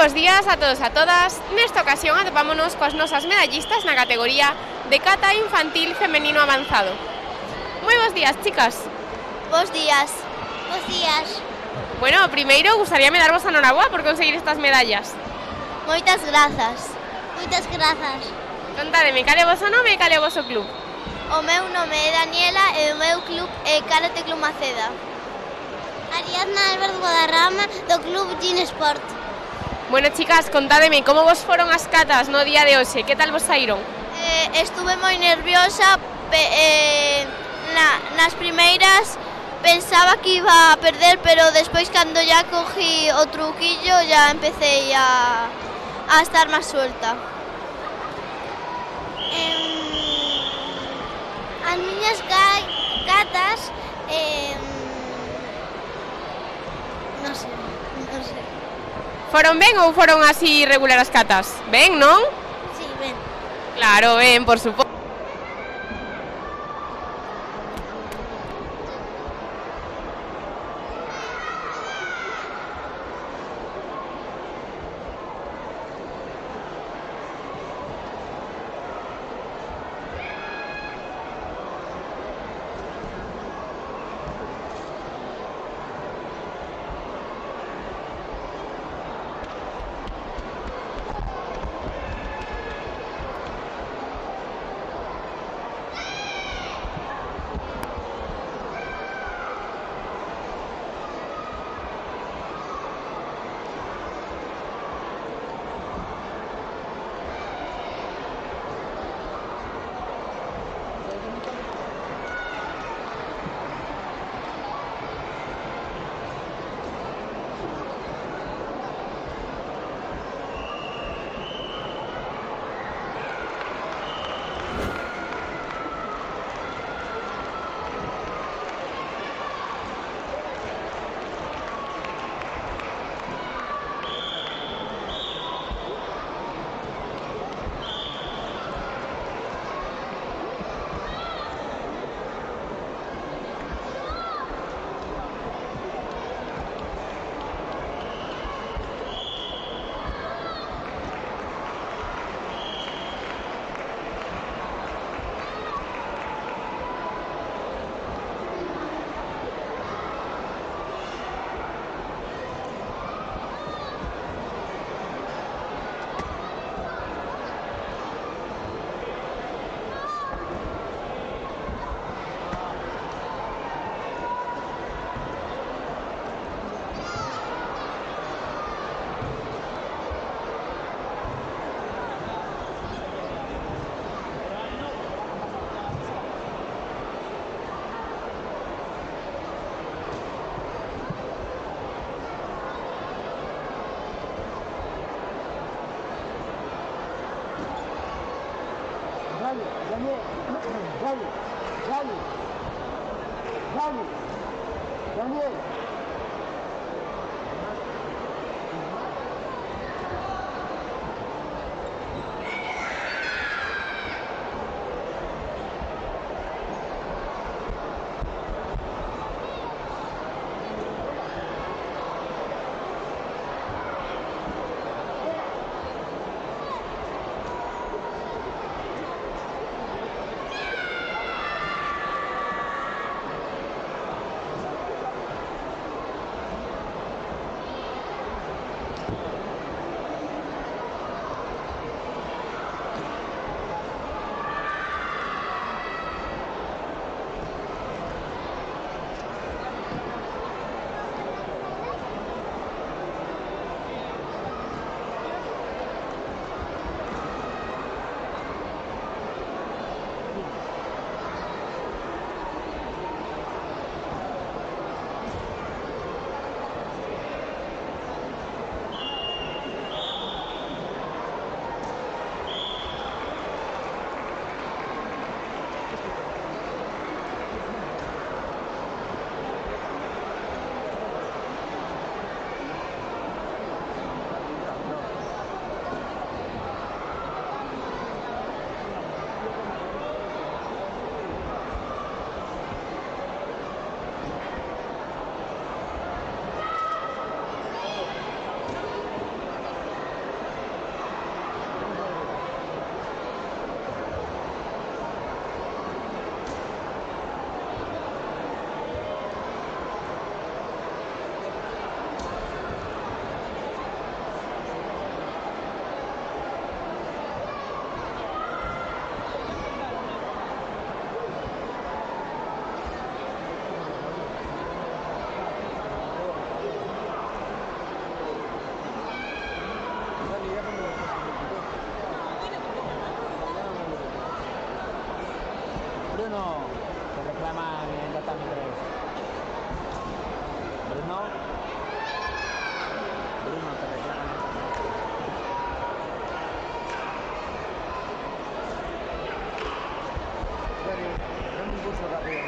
bos días a todos e a todas. Nesta ocasión atopámonos coas nosas medallistas na categoría de cata infantil femenino avanzado. Moi bos días, chicas. Bos días. Bos días. Bueno, primeiro, gustaríame darvos a noraboa por conseguir estas medallas. Moitas grazas. Moitas grazas. Contádeme, cal é o voso nome e cal é o voso club? O meu nome é Daniela e o meu club é Karate Club Maceda. Ariadna Álvaro Guadarrama do club Gin Sport. Bueno, chicas, contádeme, como vos foron as catas no día de hoxe? Que tal vos saíron? Estuve moi nerviosa, nas primeiras pensaba que iba a perder, pero despois cando ya cogí o truquillo ya empecé a estar máis suelta. As miñas catas, non sei. Foron ben ou foron así regular as catas? Ben, non? Sí, ben. Claro, ben, por suposto. Daniel. Bruno te reclaman en Tatami 3. Bruno te reclaman. Un impulso rápido.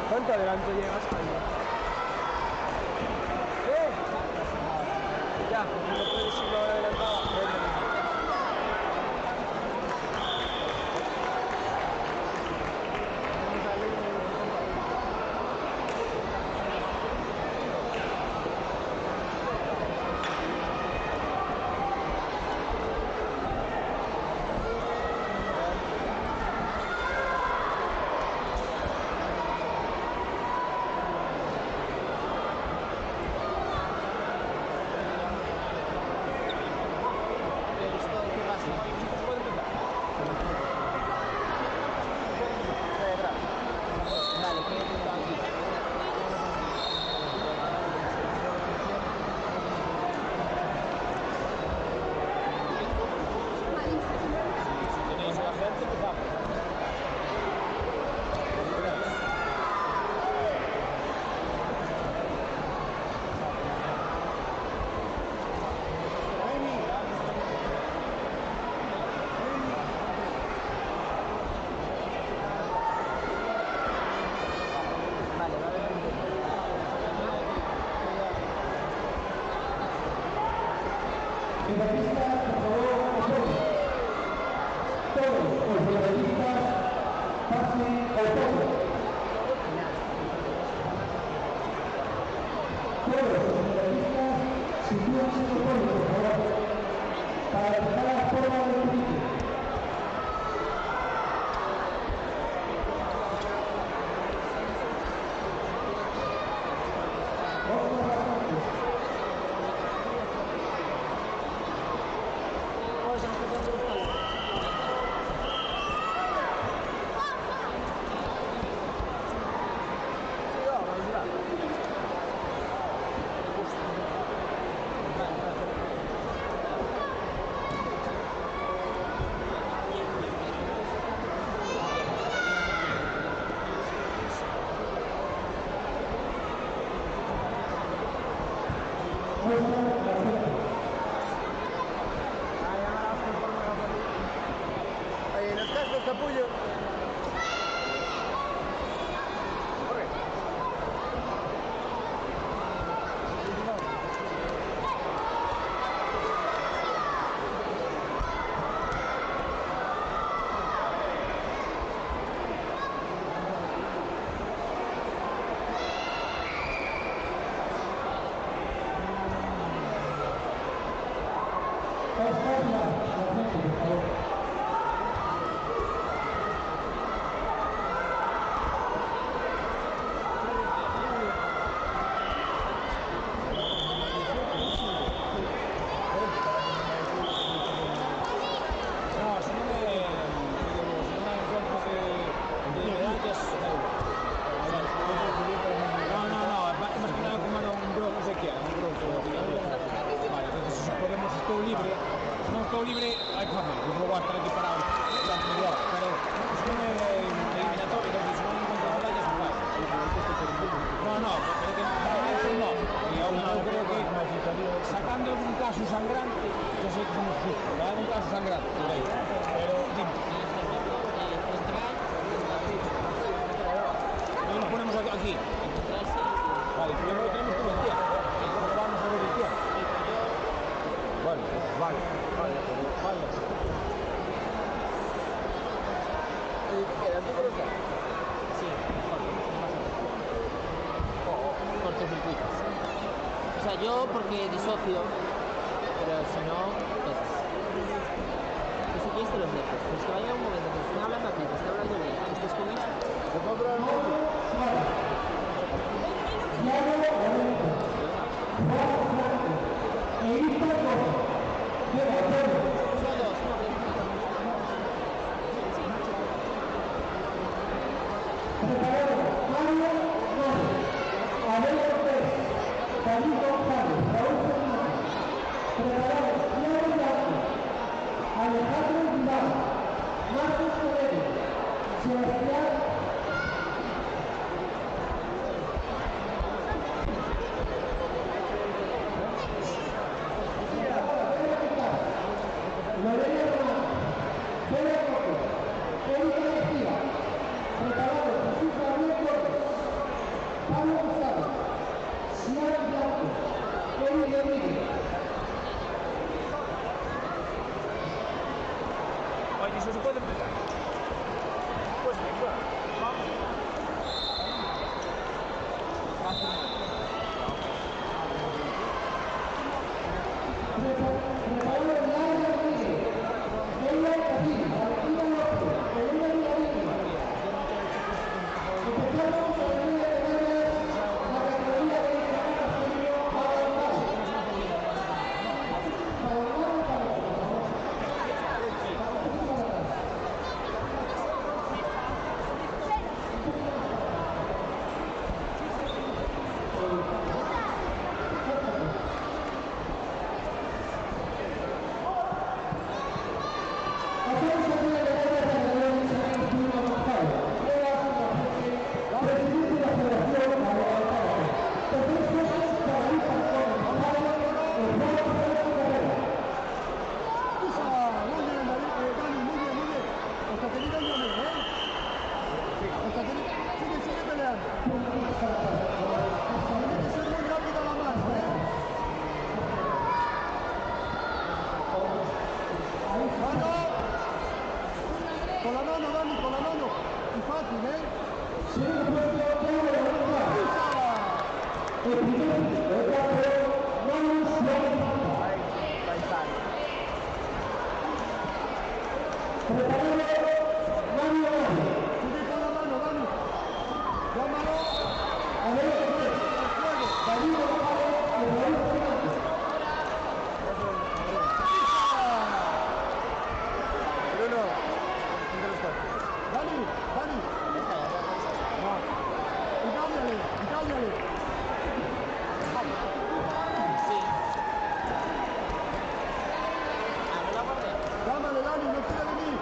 ¿Cuánto adelante llevas, Jaime? Ya, no puedes irlo ahora adelantado. Ahí, los cascos, capullo. Corre. Libre, hay que hacer, no voy a estar aquí parado durante media hora, pero son eliminatorios, si no encuentro medallas, no pasa. No, pero que no, y aún no creo que, sacando un caso sangrante, yo sé que somos justos, va a haber un caso sangrante, pero dime. ¿No nos ponemos aquí? Vale, primero tenemos que vestir, vamos a ver el tiempo. Vale. ¿Quedas tú por acá? Sí, cortocircuito. O sea, yo porque disocio pero si no, todas. Y si quieres te los dejas, pues que vaya un momento que estén hablando aquí, que esté hablando bien, que estés con eso. ¿Se puede probar el móvil? Oye, ¿eso se puede empezar? Pues venga, vamos. Con la mano, Dani, con la mano. Y fácil, ¿eh? Llámale, Dani, no quiere venir.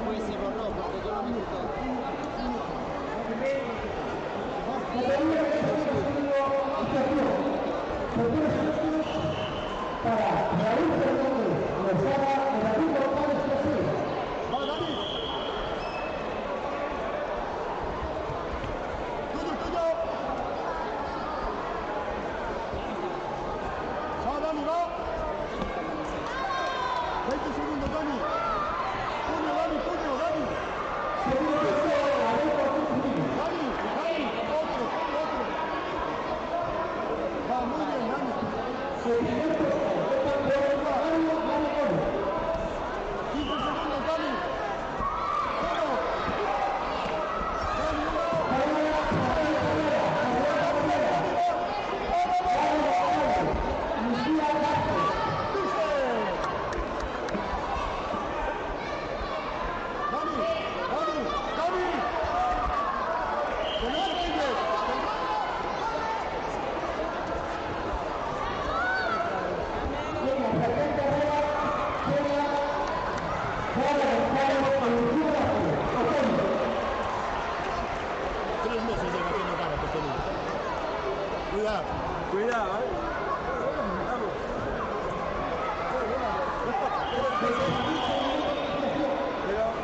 Pues se borró, porque yo lo metí todo. Dani, va. 20 segundos, Dani. Puño, Dani, puño, Dani. Dani, Dani, otro. Va, muy bien, Dani. 15 segundos, Dani. Uno. Dani, Cuidado,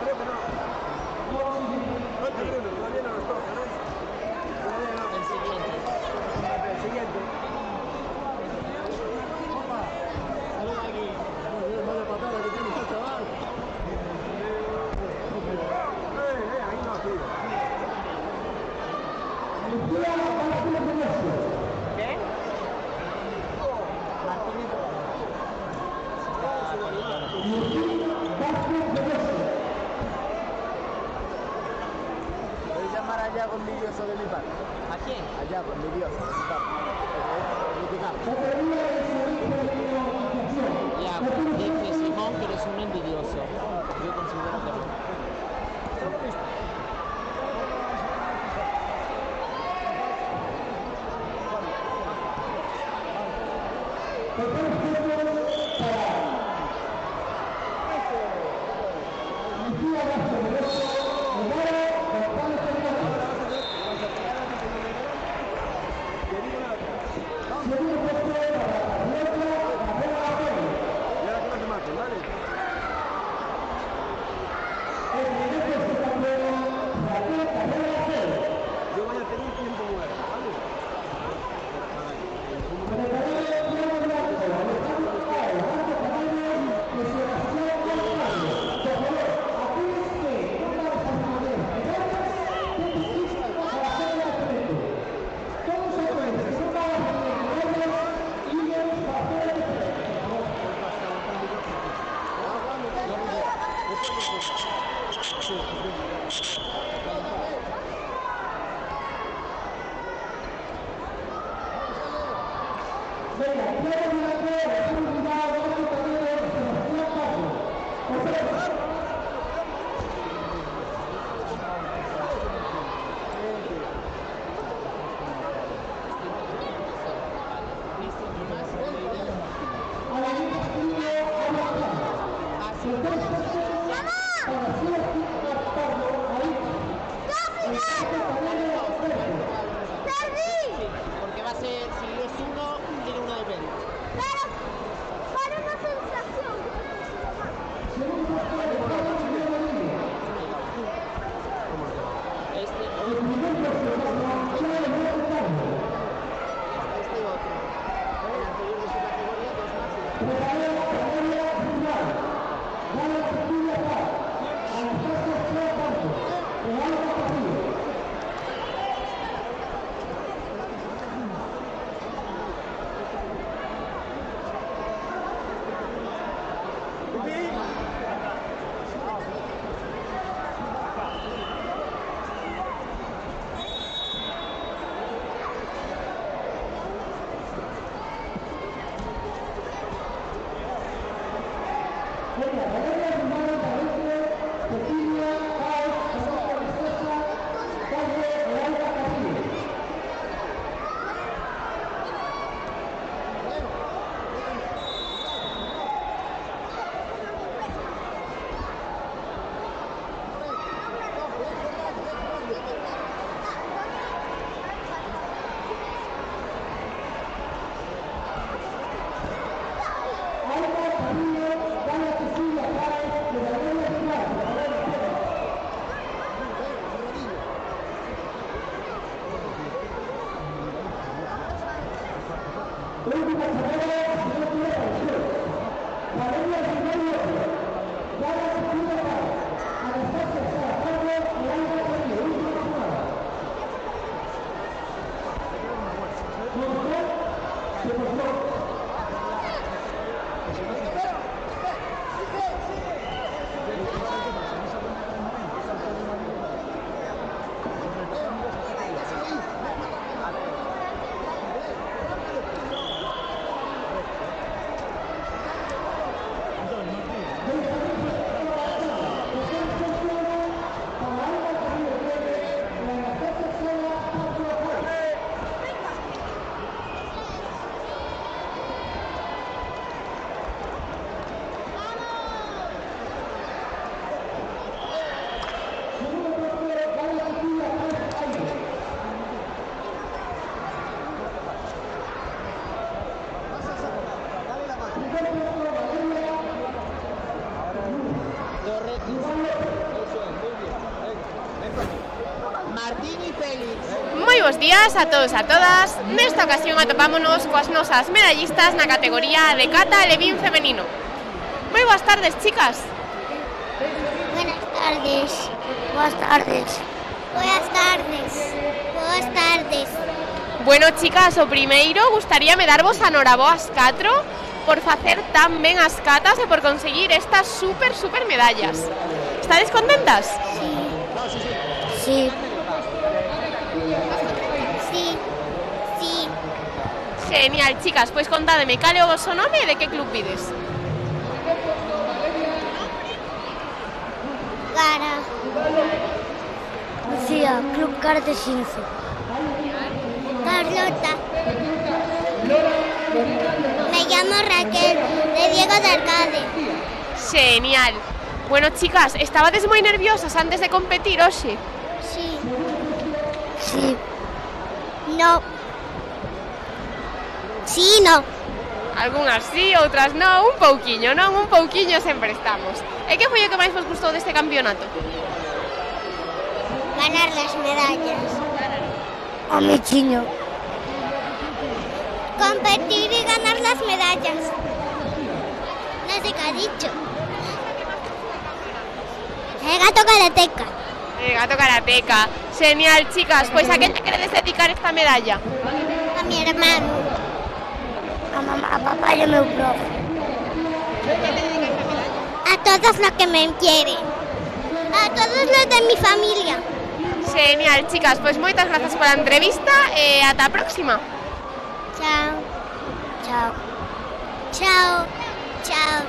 Pero, no. hallazgo envidioso de mi parte? ¿A quién? Hallazgo envidioso de mi parte. Ya, dice Simón que eres un envidioso. Yo considero que no. Yo voy a tener tiempo muerto, ¿vale? Porque va a ser, si es uno, tiene uno de menos. Martín y Félix. Moi bons días a todos e a todas. Nesta ocasión atopámonos coas nosas medallistas na categoría de cata e levín femenino. Moi boas tardes, chicas. Buenas tardes. Buenas tardes. Buenas tardes. Buenas tardes. Bueno, chicas, o primeiro gustaríame darvos a noraboa ás 4 por facer tan ben as catas e por conseguir estas super medallas. Estades contentas? Sí. Genial, chicas, pois contádeme, cal é o vosso nome e de que club vides? Cara. Lucía, Club Karate Shinzo. Carlota. Me llamo Raquel, de Diego de Arcade. Genial. Bueno, chicas, estabades moi nerviosas antes de competir hoxe? Sí. Sí. No. Sí, no. Algunhas sí, outras non, un pouquiño, non? Un pouquiño sempre estamos. E que foi o que máis vos gustou deste campeonato? Ganar las medallas. A mi chiño. Competir y ganar las medallas. No sé qué ha dicho. El gato karateca. El gato karateca. Genial, chicas. Pois a quen lle queredes dedicar esta medalla? A mi hermano. A mamá, a papá y a meu profe. A todos los que me quieren. A todos los de mi familia. Genial, chicas. Pois moitas grazas pola entrevista e ata a próxima. Chao. Chao. Chao. Chao.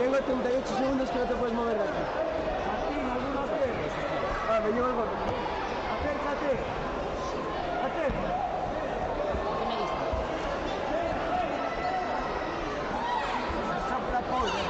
Tengo 38 segundos que no te puedes mover de aquí. Aquí, algunos pies. Ah, me llevo el golpe. Acércate. Acércate. Sopla polvo.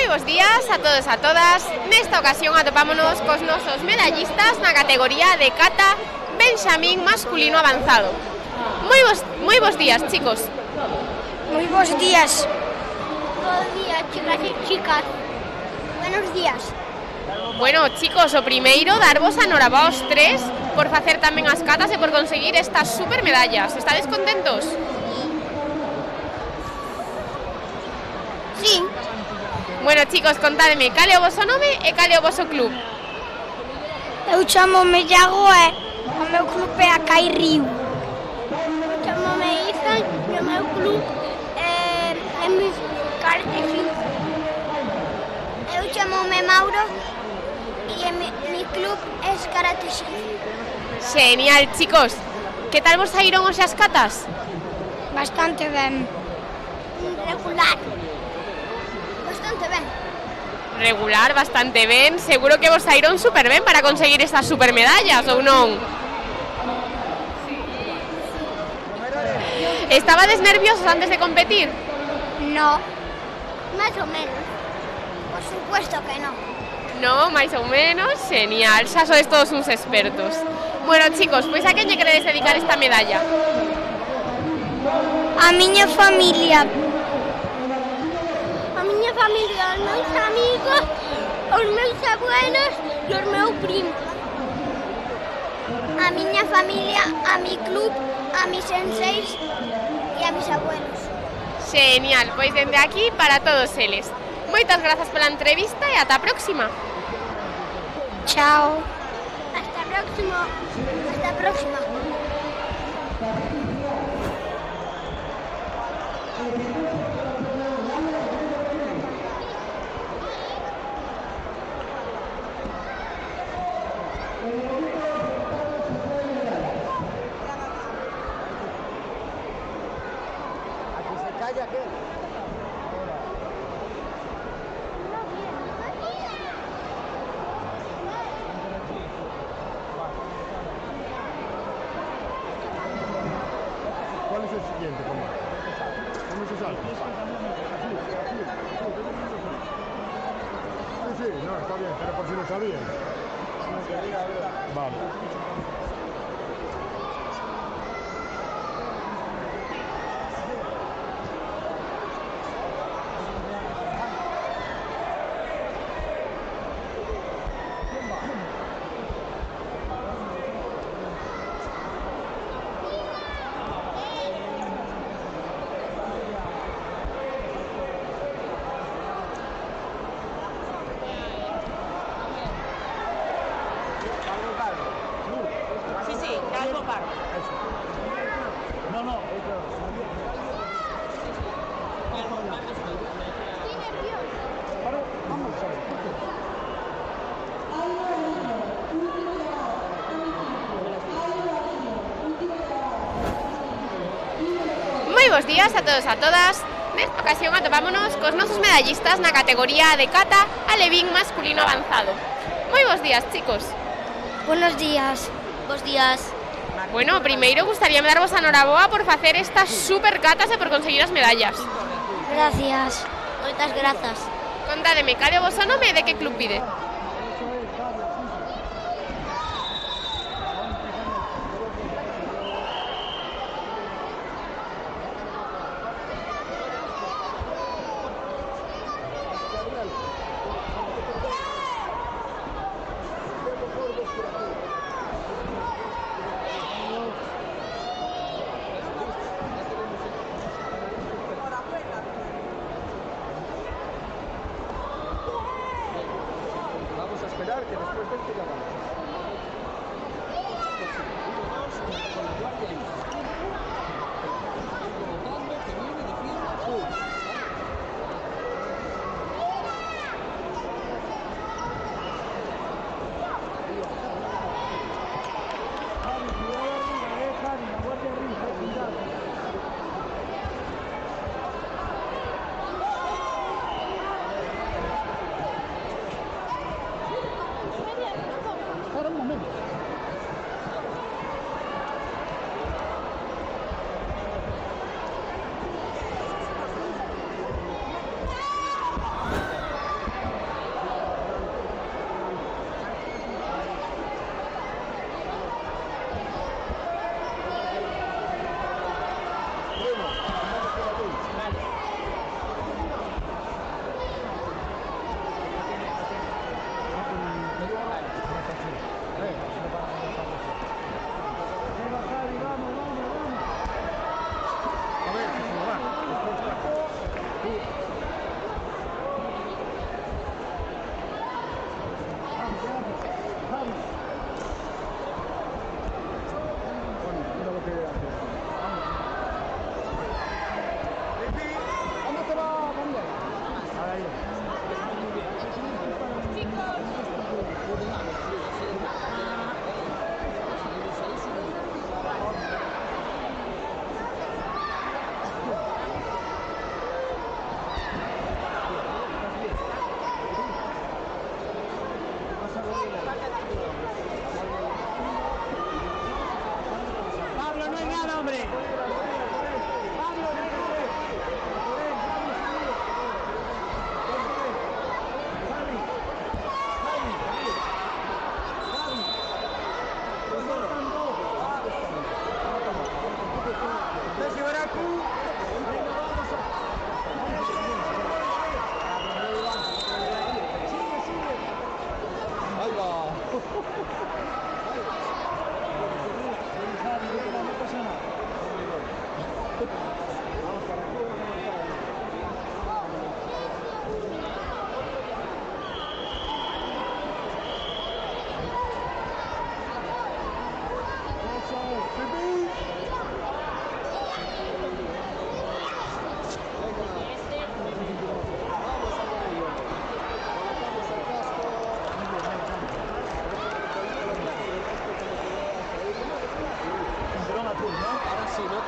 Bos días a todos e a todas. Nesta ocasión atopámonos cos nosos medallistas na categoría de kata Benxamín masculino avanzado. Moi bos días, chicos. Muy buenos días. Buenos días, chicas y chicas. Buenos días. Bueno, chicos, o primeiro darvos a enhorabuena aos tres por facer tamén as catas e por conseguir estas super medallas. Estades contentos? Sí. Bueno, chicos, contádeme, cal é o voso nome e cal é o voso club? Eu chamo-me Iago e o meu club é a Cai Río. Chamo-me Ethan e o meu club é Mis Karate Shinzo. Eu chamo-me Mauro e mi club é Karate Shinzo. Genial, chicos. Que tal vos saíron hoxe as catas? Bastante ben. Regular. Bastante ben. Regular, bastante ben. Seguro que vos saíron super ben para conseguir estas super medallas, ou non? Estabades nerviosos antes de competir? No. Más o menos. Por supuesto que no. No, máis ou menos. Genial, xa sois todos uns expertos. Bueno, chicos, pois a quen lle queredes dedicar esta medalla? A miña familia. A miña familia, os meus amigos, os meus abuelos e os meus primos. A miña familia, a mi club, a mis senseis e a mis abuelos. Genial, pois dende aquí para todos eles. Moitas grazas pola entrevista e ata a próxima. Chao. Hasta próximo. Hasta próxima. Sigue aquel. ¿Cuál es el siguiente combate? ¿Cómo se salta? Sí, no, está bien, pero por si lo sabían. Vale. Moi bons días a todos e a todas. Nesta ocasión atopámonos cos nosos medallistas na categoría de kata alevín masculino avanzado. Moi bons días, chicos. Buenos días. Bos días. Bueno, primeiro gustaríame darvos a noraboa por facer estas super catas e por conseguir as medallas. Gracias. Moitas grazas. Contádeme, cal é o voso nome e de que club pide? Vamos a esperar que después de esto ya vamos.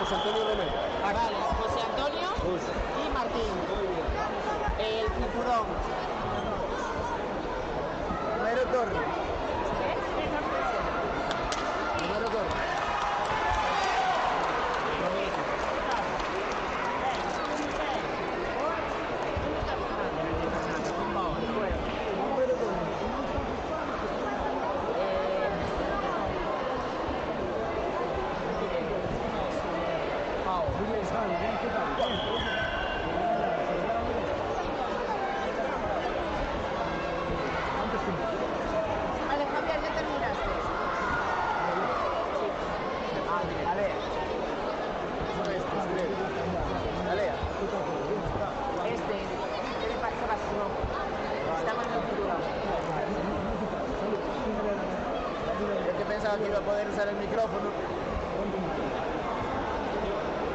José Antonio Romero. Vale, José Antonio. Y Martín. El cinturón. Primero Torre. Primero Torre. Vale, Javier, ya terminaste. Dale. Dale. ¿Qué le pasa? Estamos en el futuro. Yo que pensaba que iba a poder usar el micrófono.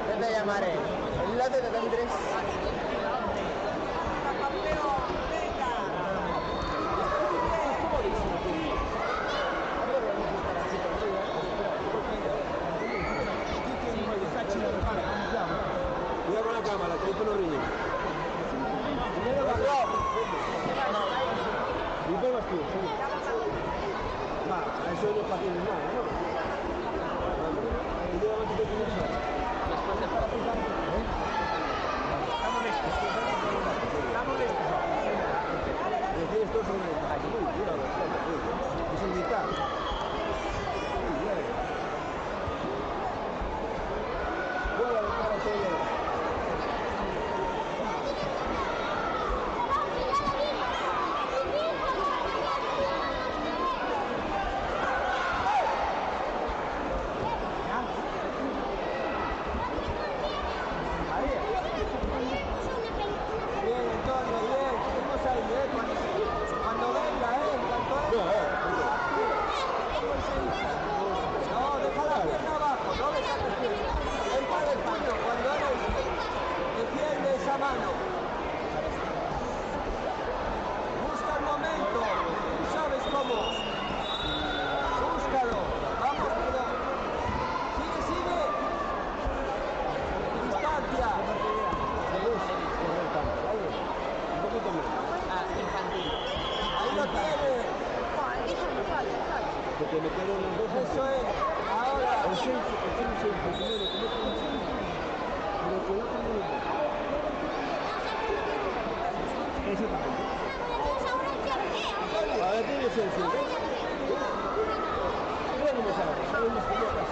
Yo te llamaré. El lado de 3. Cuidado con la cámara, que esto no ríe. ¿Y qué vas tú? Va, eso no es fácil de nada, ¿no? Y luego te tienes que Después de todo. Estamos listos. decir esto sobre el calle. Es el vital. Voy a buscar a todo. Cuando venga, no, deja la pierna abajo, no le saques pierna. Entra del paño, cuando eres, defiende esa mano. Busca el momento, ¿sabes cómo? Búscalo, vamos, perdón. Sigue. Distancia. Un poquito más. Infantil. Ahí lo tienes. Porque me quedo en los dos. Eso es. Ahora. El centro, primero, que no tengo centro. Pero coloca muy bien. Eso también. A ver, tiene centro. Bueno, me sale mis pelotas.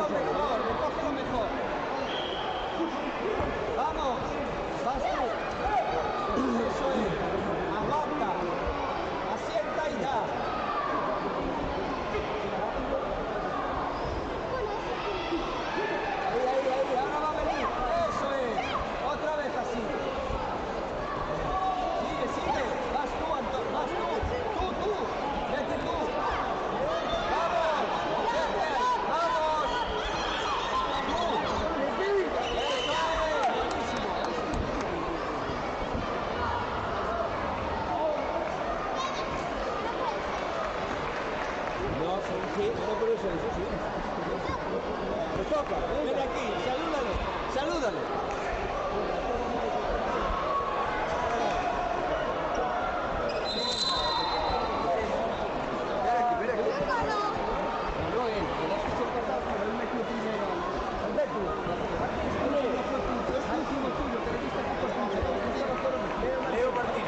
Recógelo mejor. Vamos, vas tú. Eso es. Aguanta. Asienta y ya. Ahí. Ahora va a venir. Eso es. Otra vez así. Sigue. Vas tú, Antonio. Vas tú. Tú. Vete tú. ¡Vamos! No, sí, no, pero eso sí. Me toca, ven aquí, salúdalo. Leo Martín.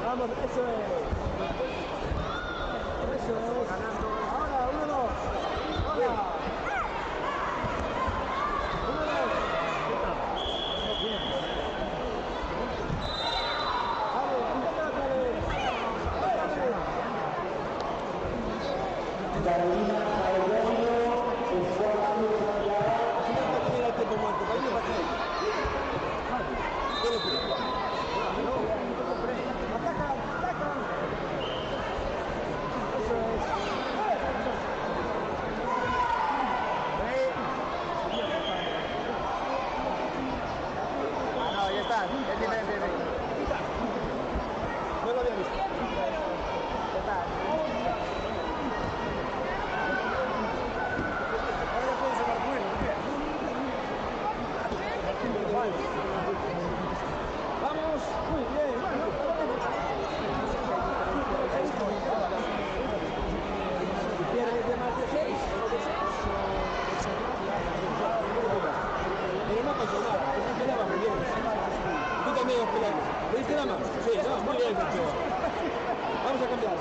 Vamos, eso es. Ganando. Ahora, 1-2. Ahora. 1-2. Carolina Caldeiro, escuela ya está, es diferente. No lo había visto. Ya está. Ahora puedes sacar bueno, vamos, muy bien, bueno. ¿Pierdes de más de 6? Pero no pasó nada, esa pelea muy bien. Tú también has peleado. ¿Le diste la mano? Sí, no, muy bien, Nacho. Vamos a cambiar.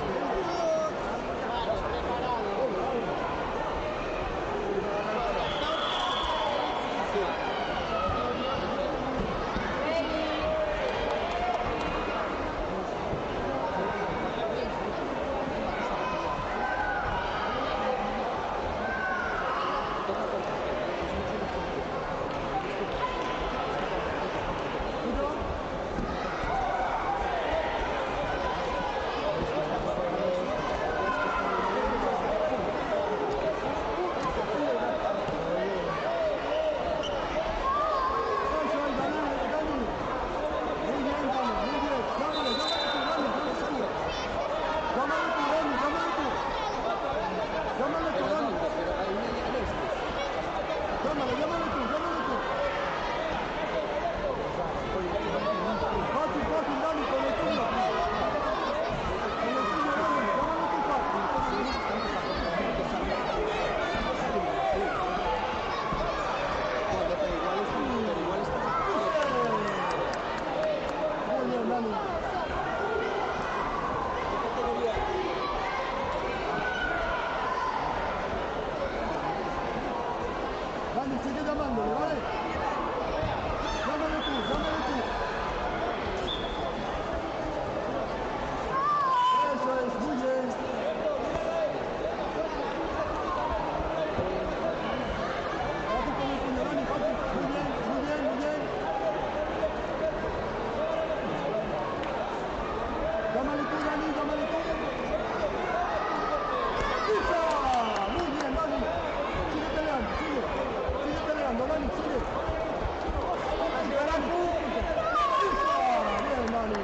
Llámale tú, Dani, llámale tú. ¡Pisa! Muy bien, Dani. Sigue peleando, sigue. Sigue peleando, Dani, sigue. Dani, ¡pisa! Bien, Dani.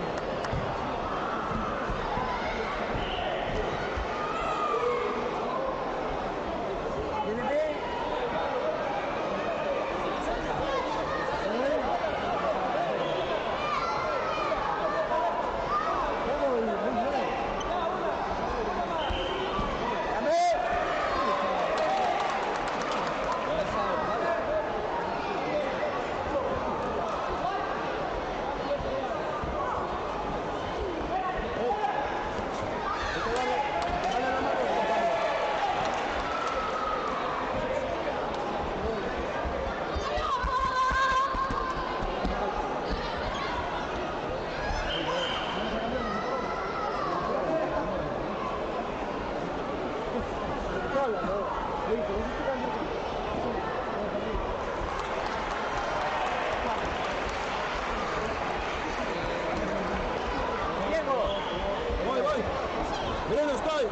Bruno, estoy.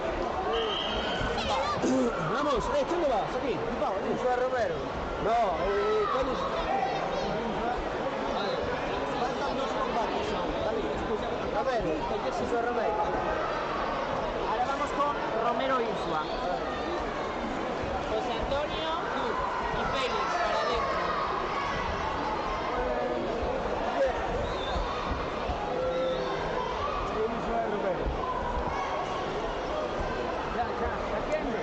Vamos, ¿dónde vas? Aquí. Eso es Romero. No, Tony. Vale. Faltan 2 combates aún. Vale, escucha. Romero. Eso es Romero. Ahora vamos con Romero Insua. José Antonio y Félix para adentro. Eso es Romero. Ya, atiende.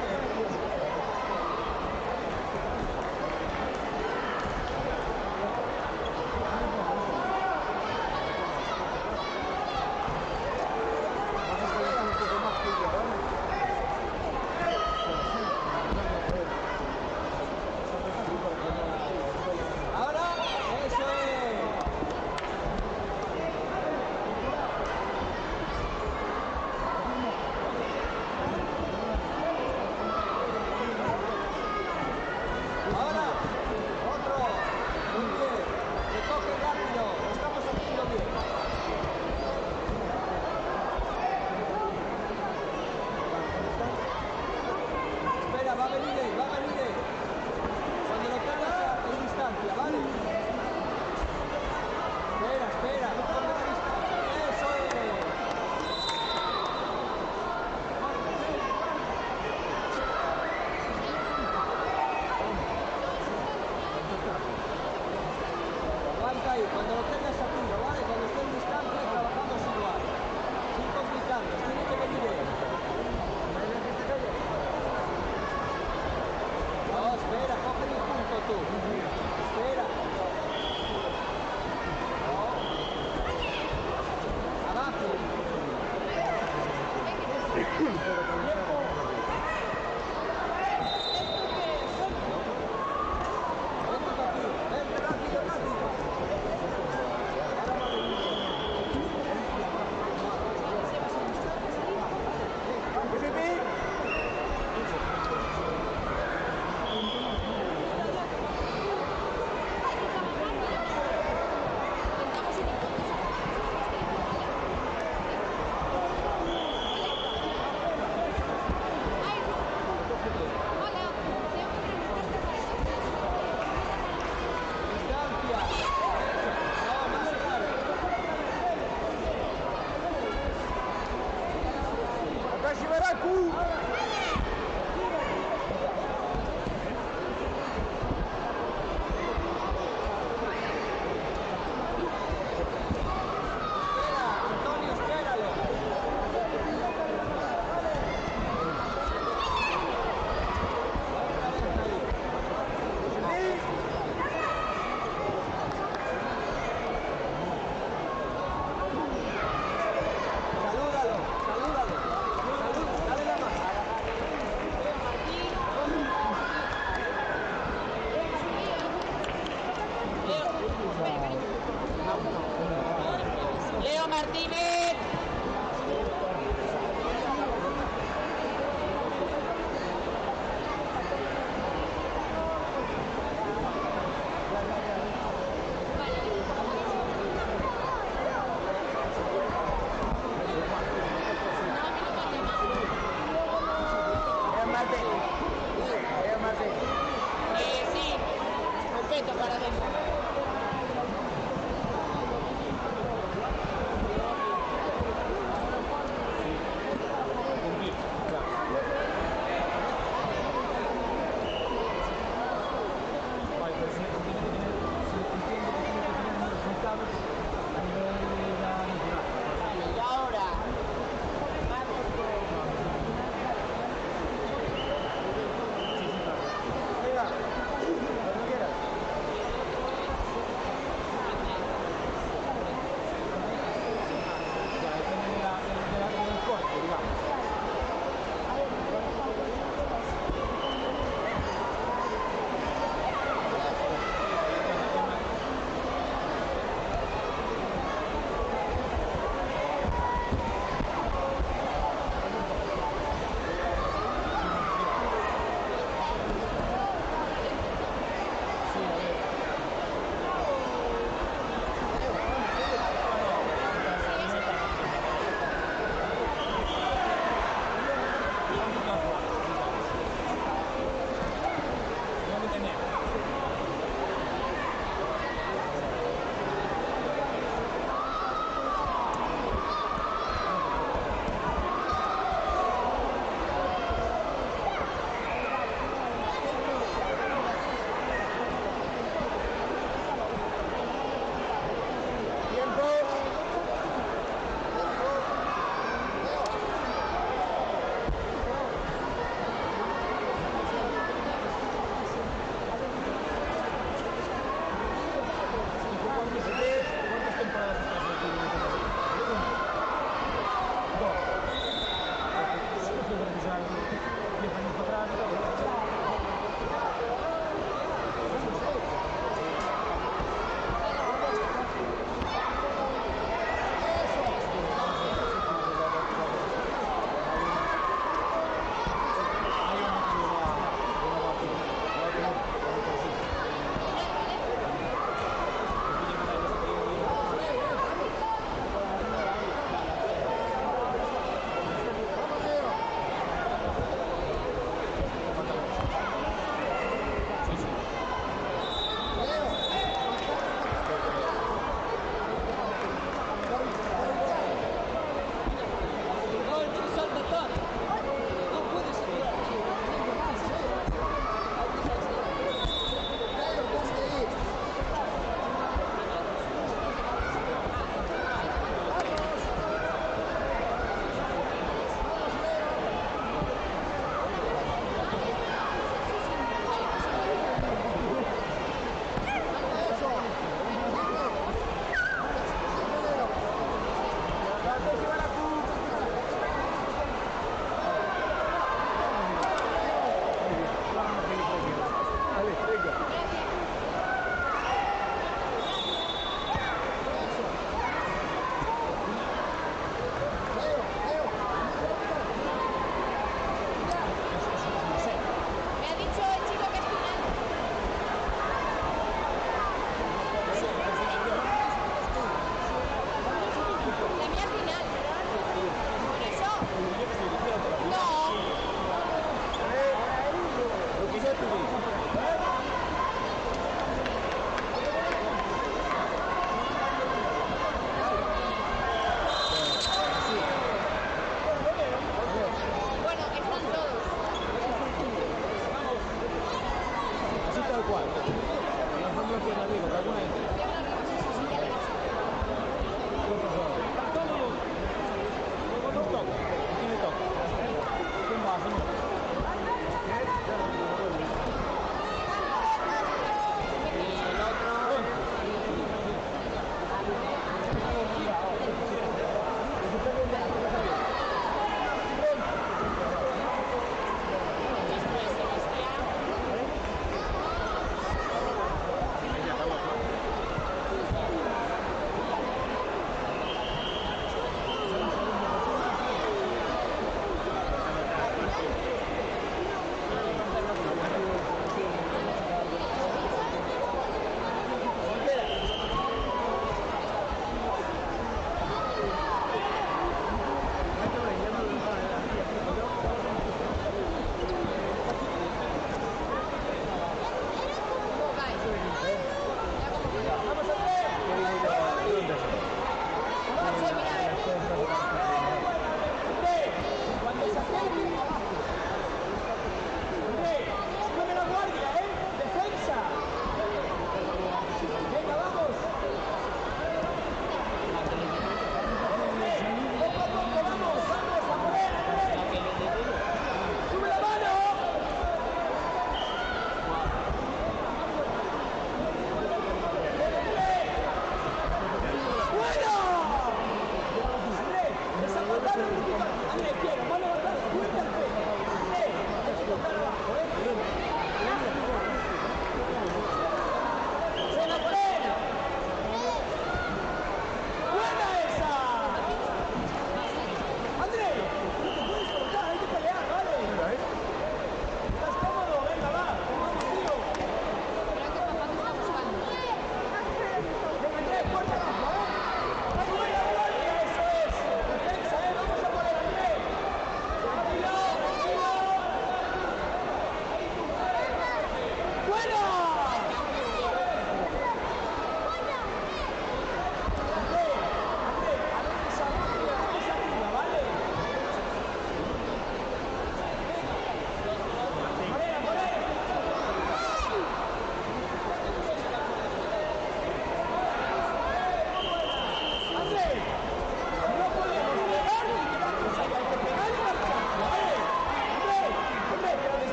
Ahora, eso es. Ahora, otro. Muy bien. Que toque rápido. Lo estamos haciendo bien. Espera, va a venir él, va a venir él. Cuando lo tengas en distancia, ¿vale? Espera, espera, no pongas la distancia. Eso es. Aguanta ahí, cuando lo tengas a tiro, ¿vale? Cuando esté en distancia trabajamos igual. Sin complicarnos, tiene que venir él. No, espera, coge mi punto tú. Espera. No. Abajo. Tiempo. Vente para aquí. Vente rápido, rápido.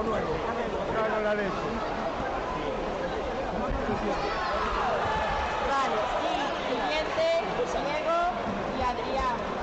algo nuevo. Cago en la leche. Vale, y siguiente, Diego y Adrián.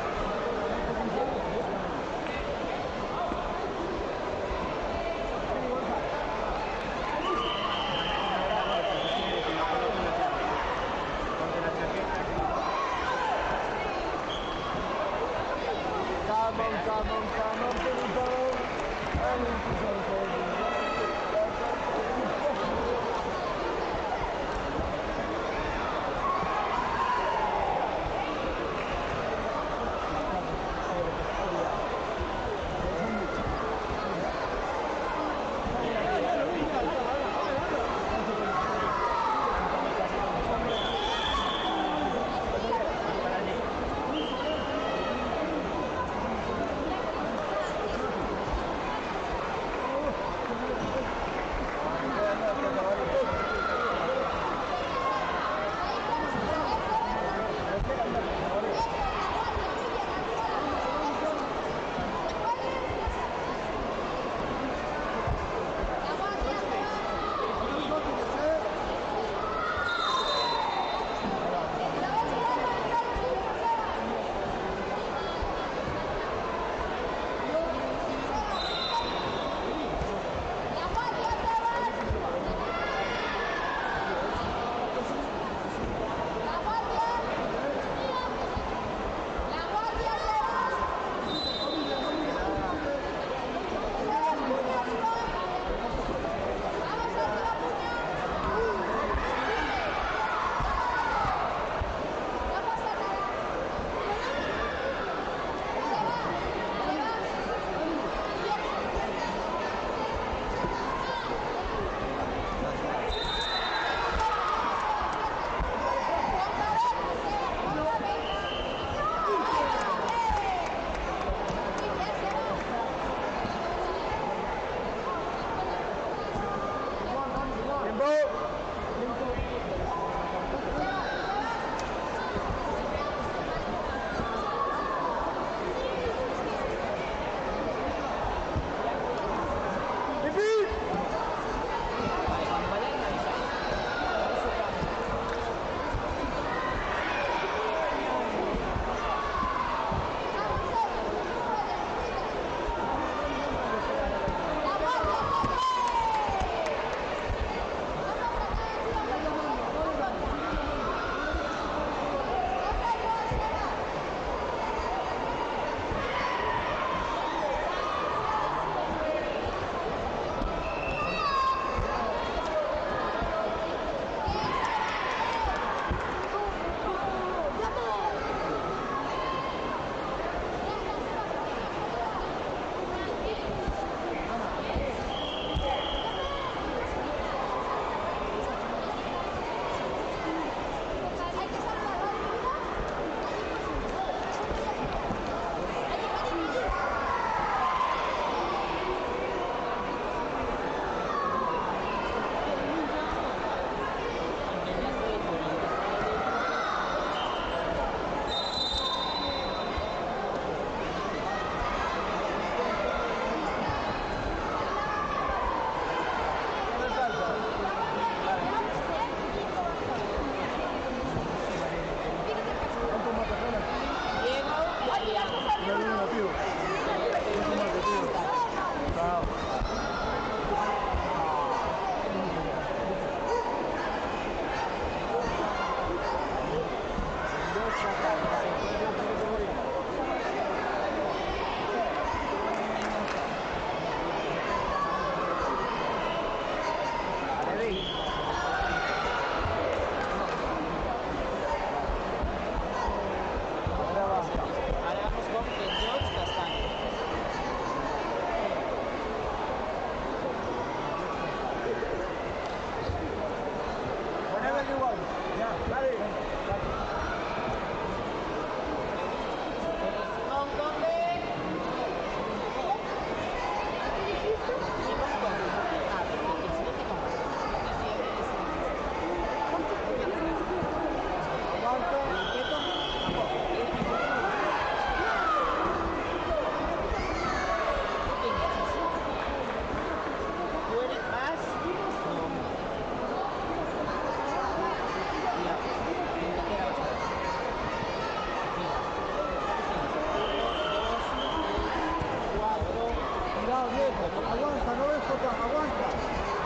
Aguanta, no ves otra, aguanta.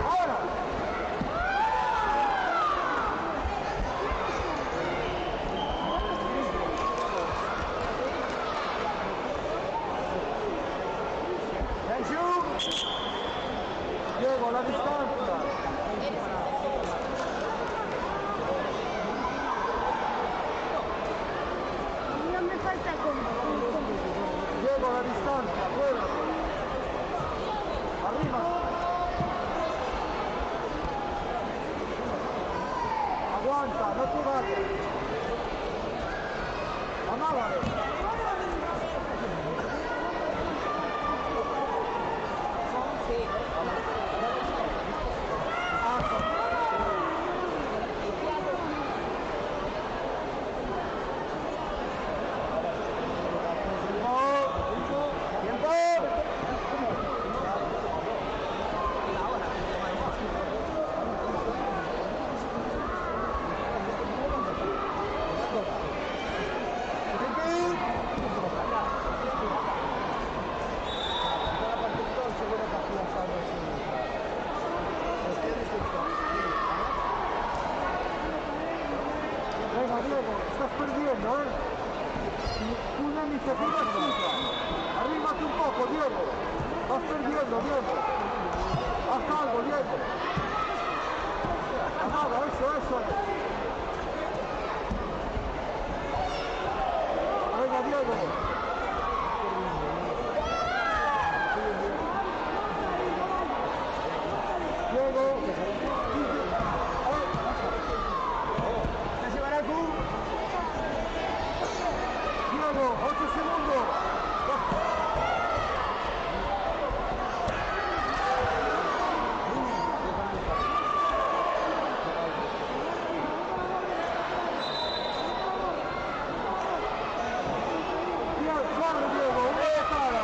Ahora. Diego, la distancia. No me falta como. Diego, la distancia, fuera. Arriba. Aguanta, no te vayas. Amábale. Venga, Diego, estás perdiendo, ¿eh? Una iniciativa es tuya. Arrímate un poco, Diego. Vas perdiendo, Diego. Haz algo, Diego. Nada, eso. Venga, Diego. Diego. Diego, 8 segundos. Corre, Diego, una cara.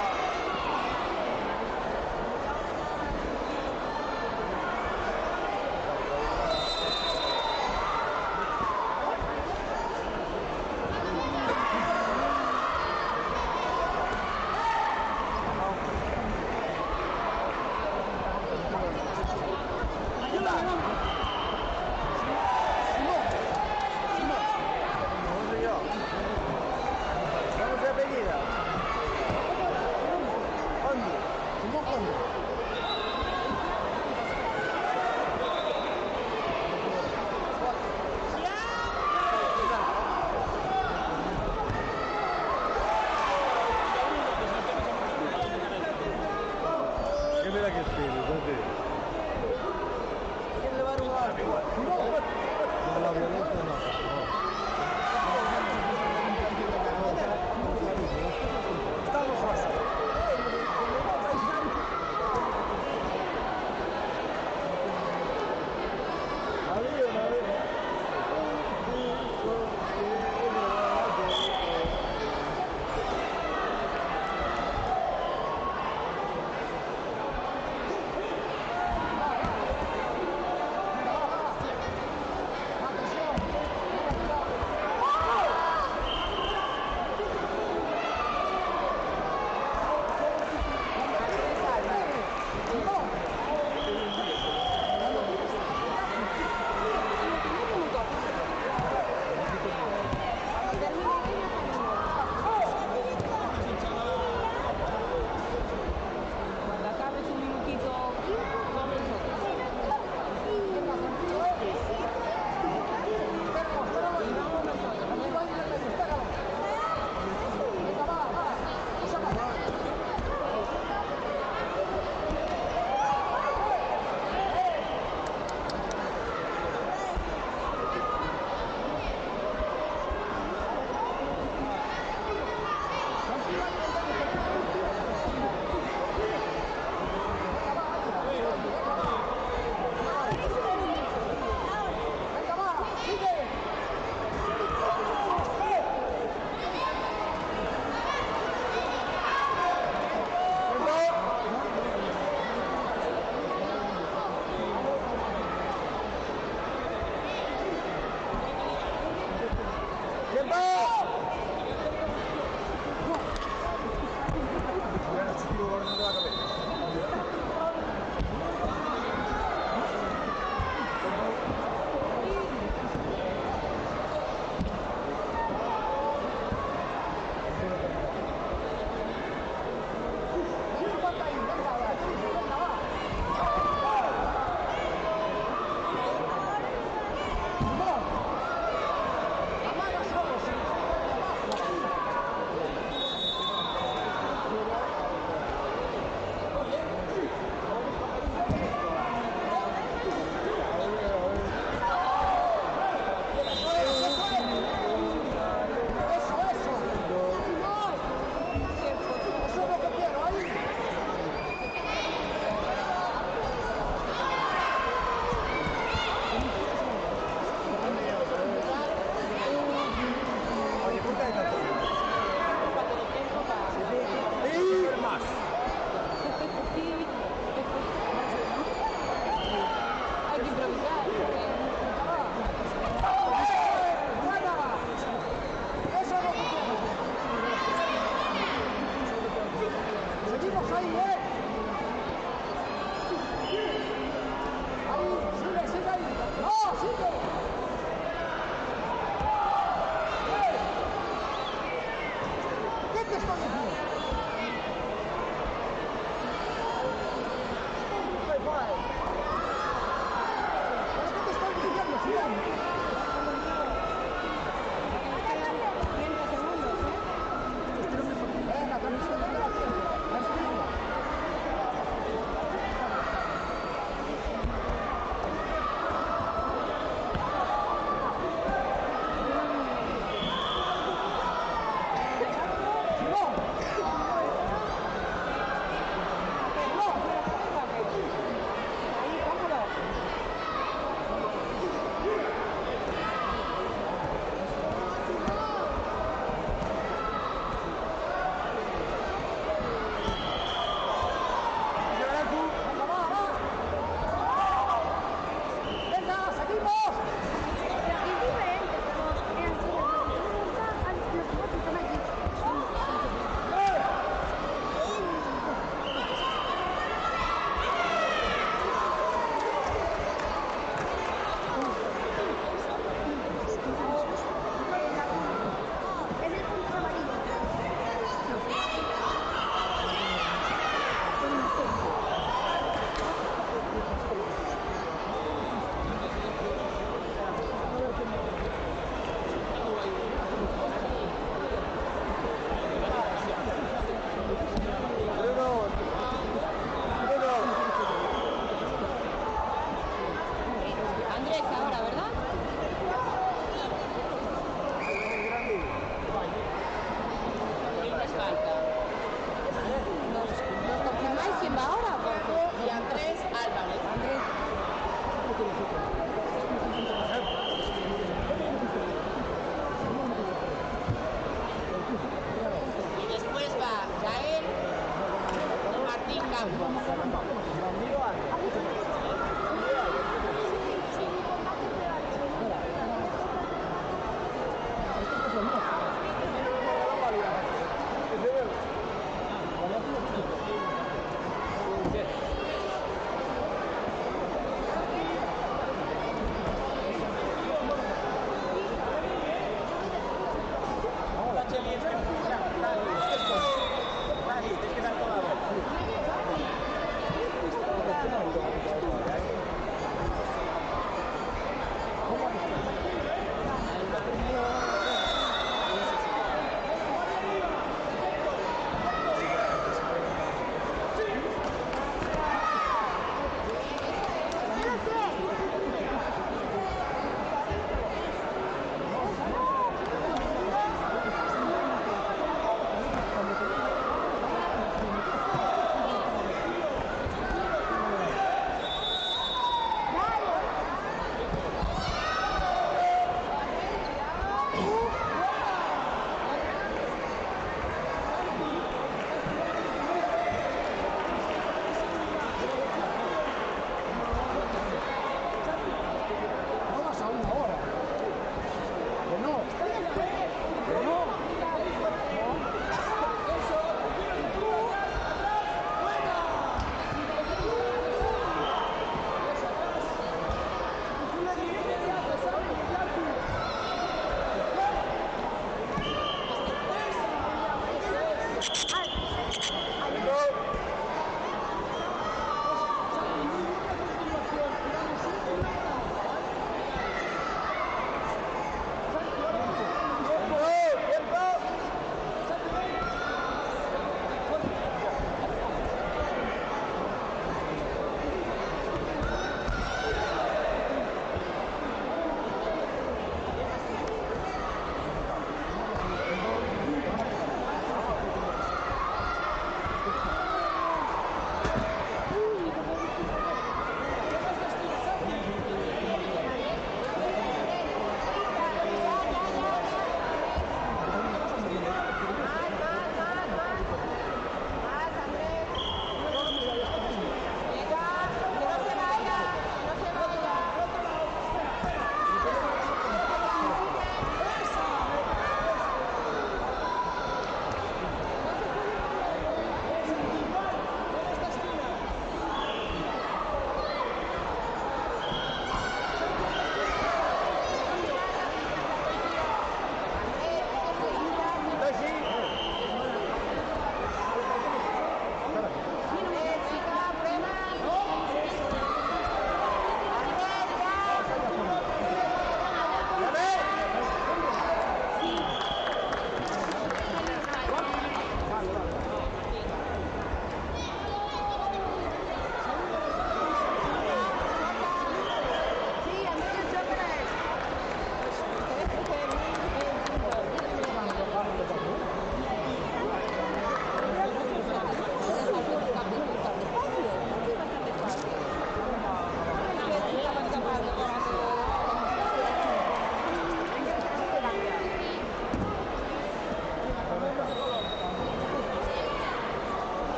Vamos a pedir. ¿Qué me da que esté? ¿Quién le va a robar? No, la violencia no. Estamos fácil. campo. Conmigo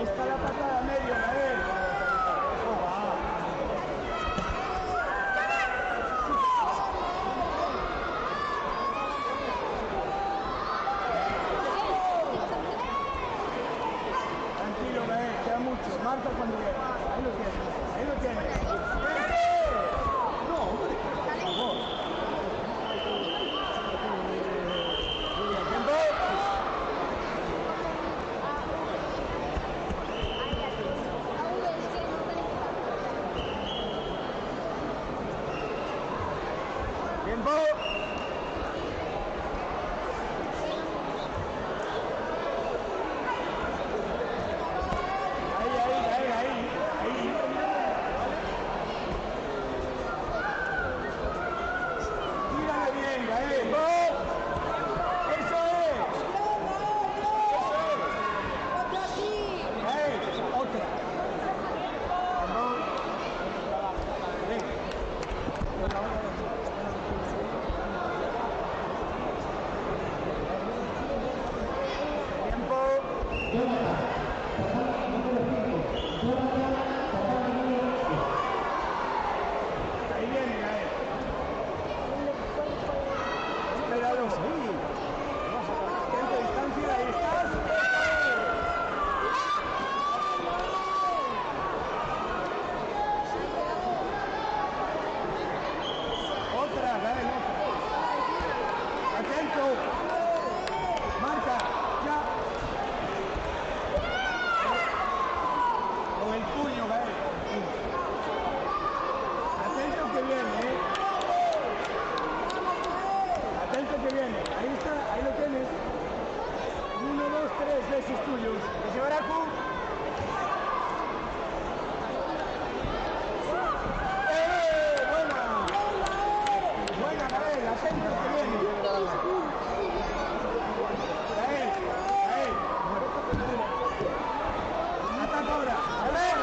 Está la patada medio, marca cuando viene. Ahí lo tienes. Ahí lo tienes. No, hombre, por favor. Tiempo. Tiempo. Tírale bien, Gael. Eso es. Gael, otra. Ahí viene, Gael. Espéralo. Tiempo, distancia, ahí estás. Otra, Gael, otra. Atento. Marca, ya. Con el puño, Gael. Atento que viene, Atento que viene. Ahí está, ahí lo tienes. 1, 2, 3 besos tuyos. ¿Que se verá tú? ¡Buena! Buena, Gael. Atento que viene. Gael. Ataca ahora. ¡Gael!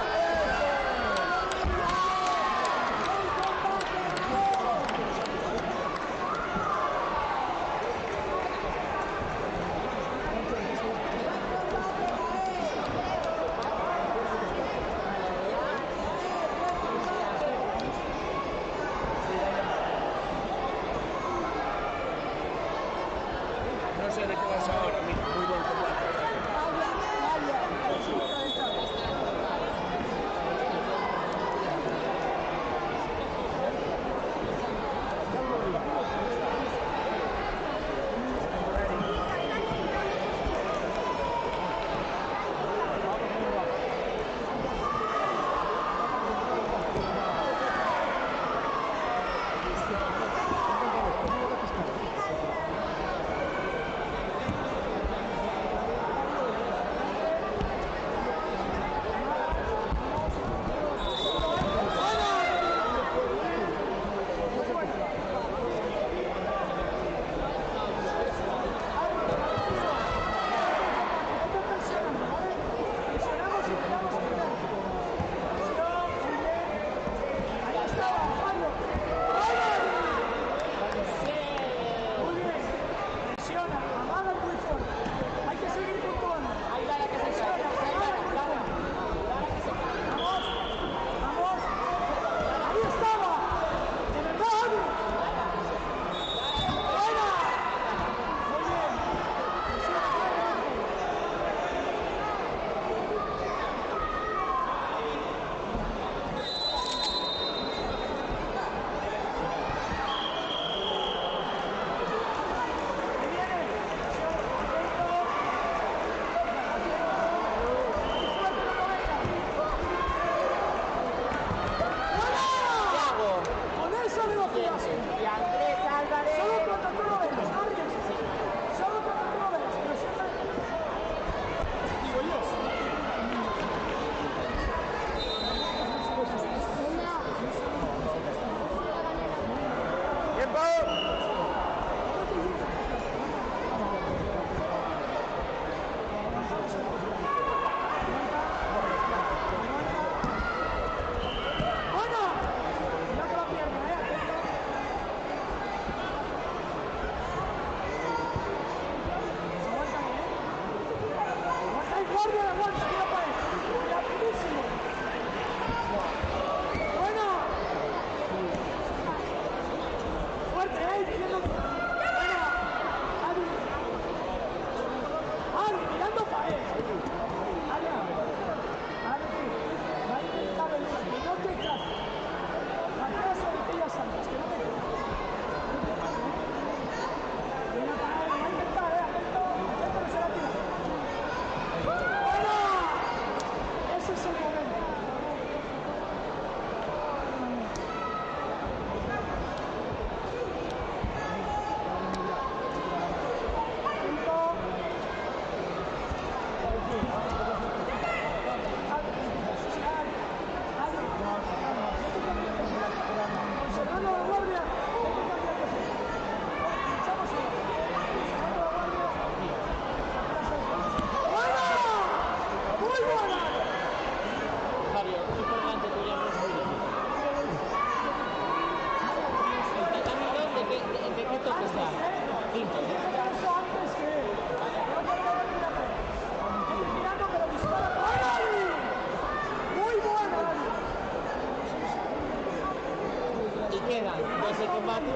combate.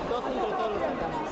12 entre todos los atacantes.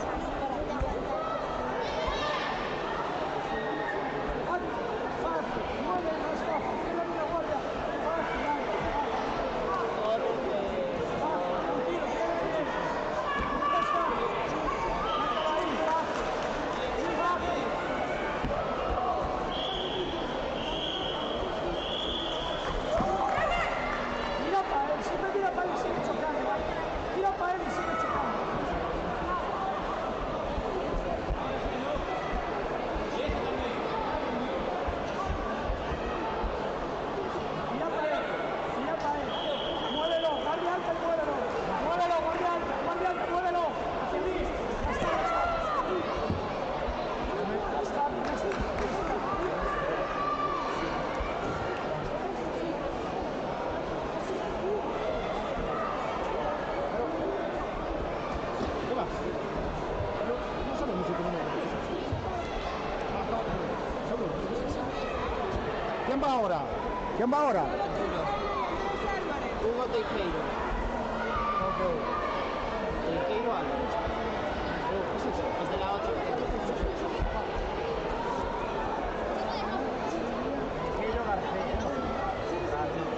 ¿Quién va ahora? ¿Quién va ahora? Hugo Teijeiro. Ok. Teijeiro Álvarez. Es de la otra categoría. Teijeiro García. Teijeiro Álvarez.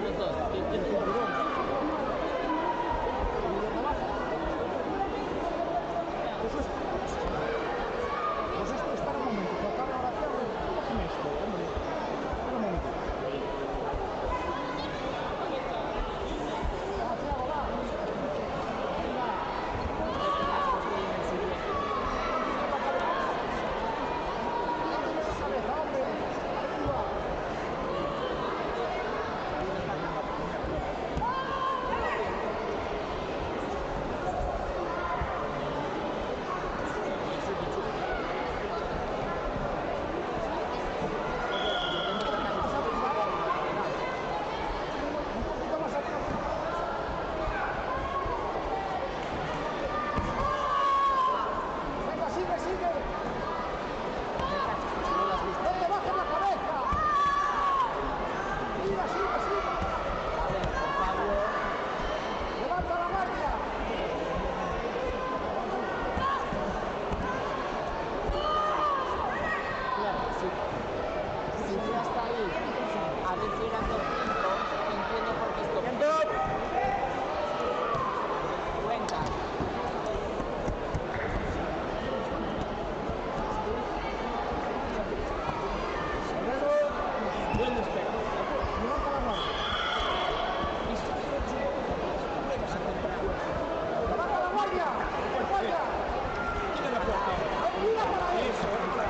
Los dos. Espera un momento, que acaba ahora que con esto, hombre. Espera un momento. Tiago, va. Cabeza, hombre.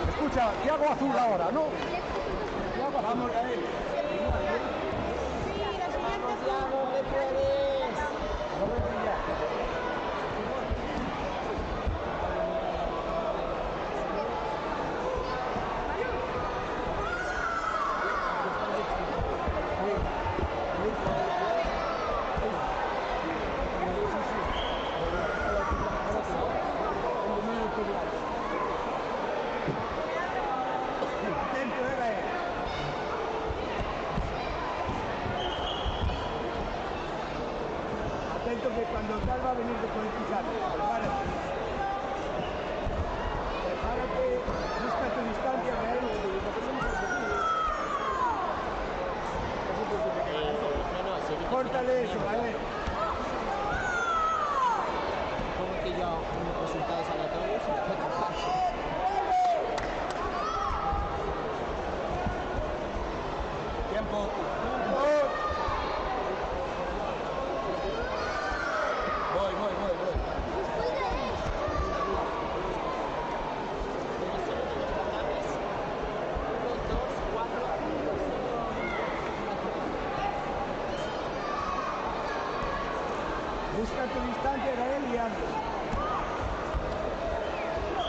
Escucha, Tiago Azul ahora, ¿no? Tiago Azul. Vamos a él. Vamos, Tiago, que puedes. cuando tal va a venir después de pisar. Prepárate. Prepárate, busca tu distancia, Gael. Córtale eso, Gael. Como que yo unos resultados aleatorios y después Tiempo. Voy. Busca tu distancia, Gael, y hazlo.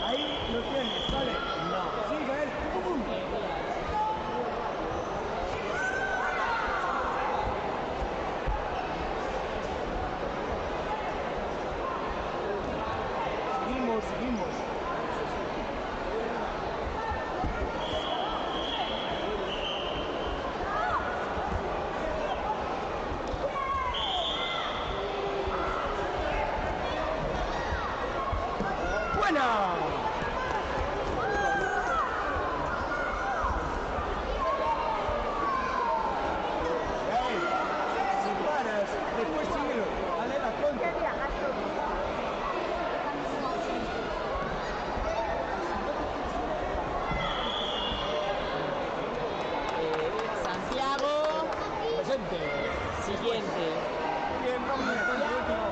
Ahí lo tienes, ¿vale? no. Sí, Gael. ¡Pum! Seguimos. ¡Buena! Si paras, después síguelo. Dale la contra. Santiago, Presente. siguiente. Bien, vamos a hacer el último.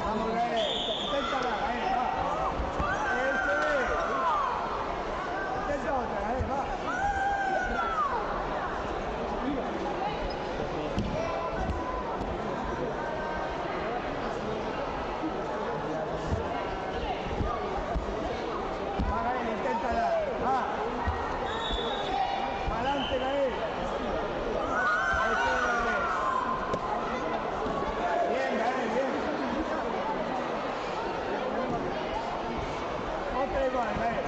Vamos, Gael. Inténtala, Gael, va. Eso es. Intenta otra, Gael, va. Va, Gael, inténtala. Va. Adelante, Gael. Eso es. Bien, Gael, bien. Otra igual, Gael.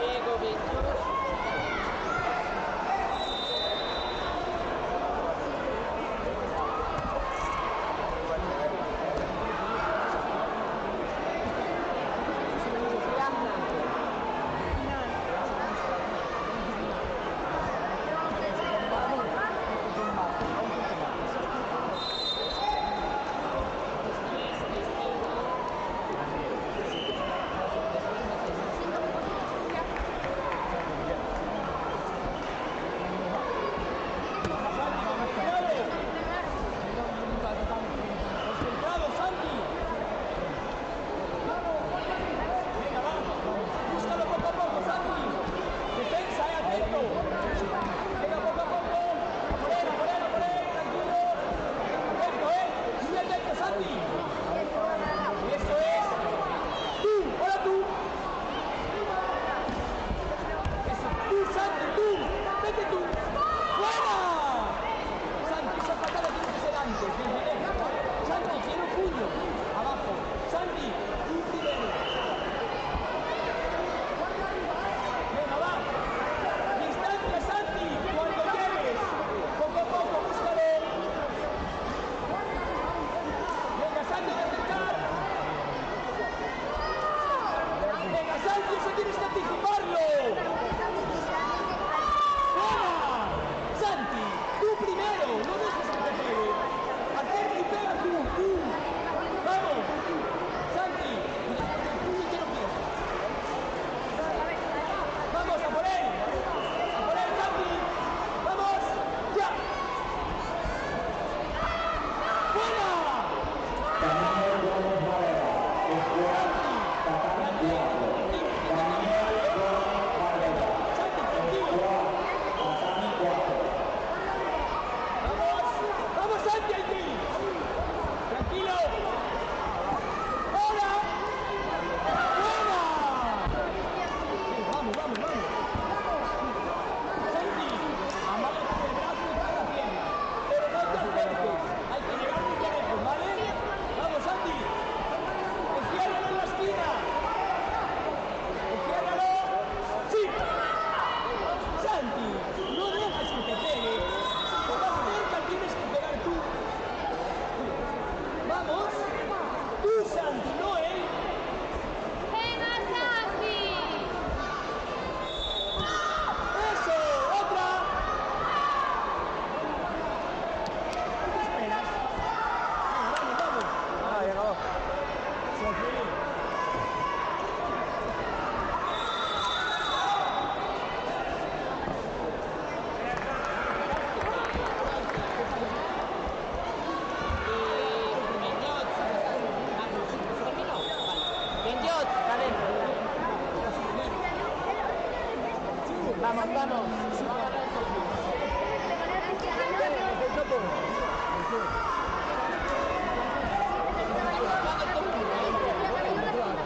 Diego 28.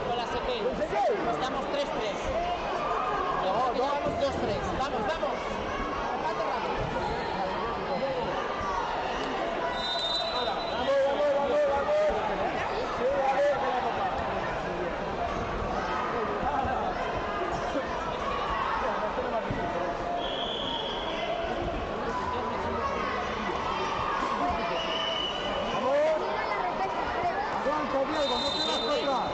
Con la CP. Estamos 3-3. Llevamos 2-3. Vamos, vamos. Aguanta, Diego, no te vas para atrás.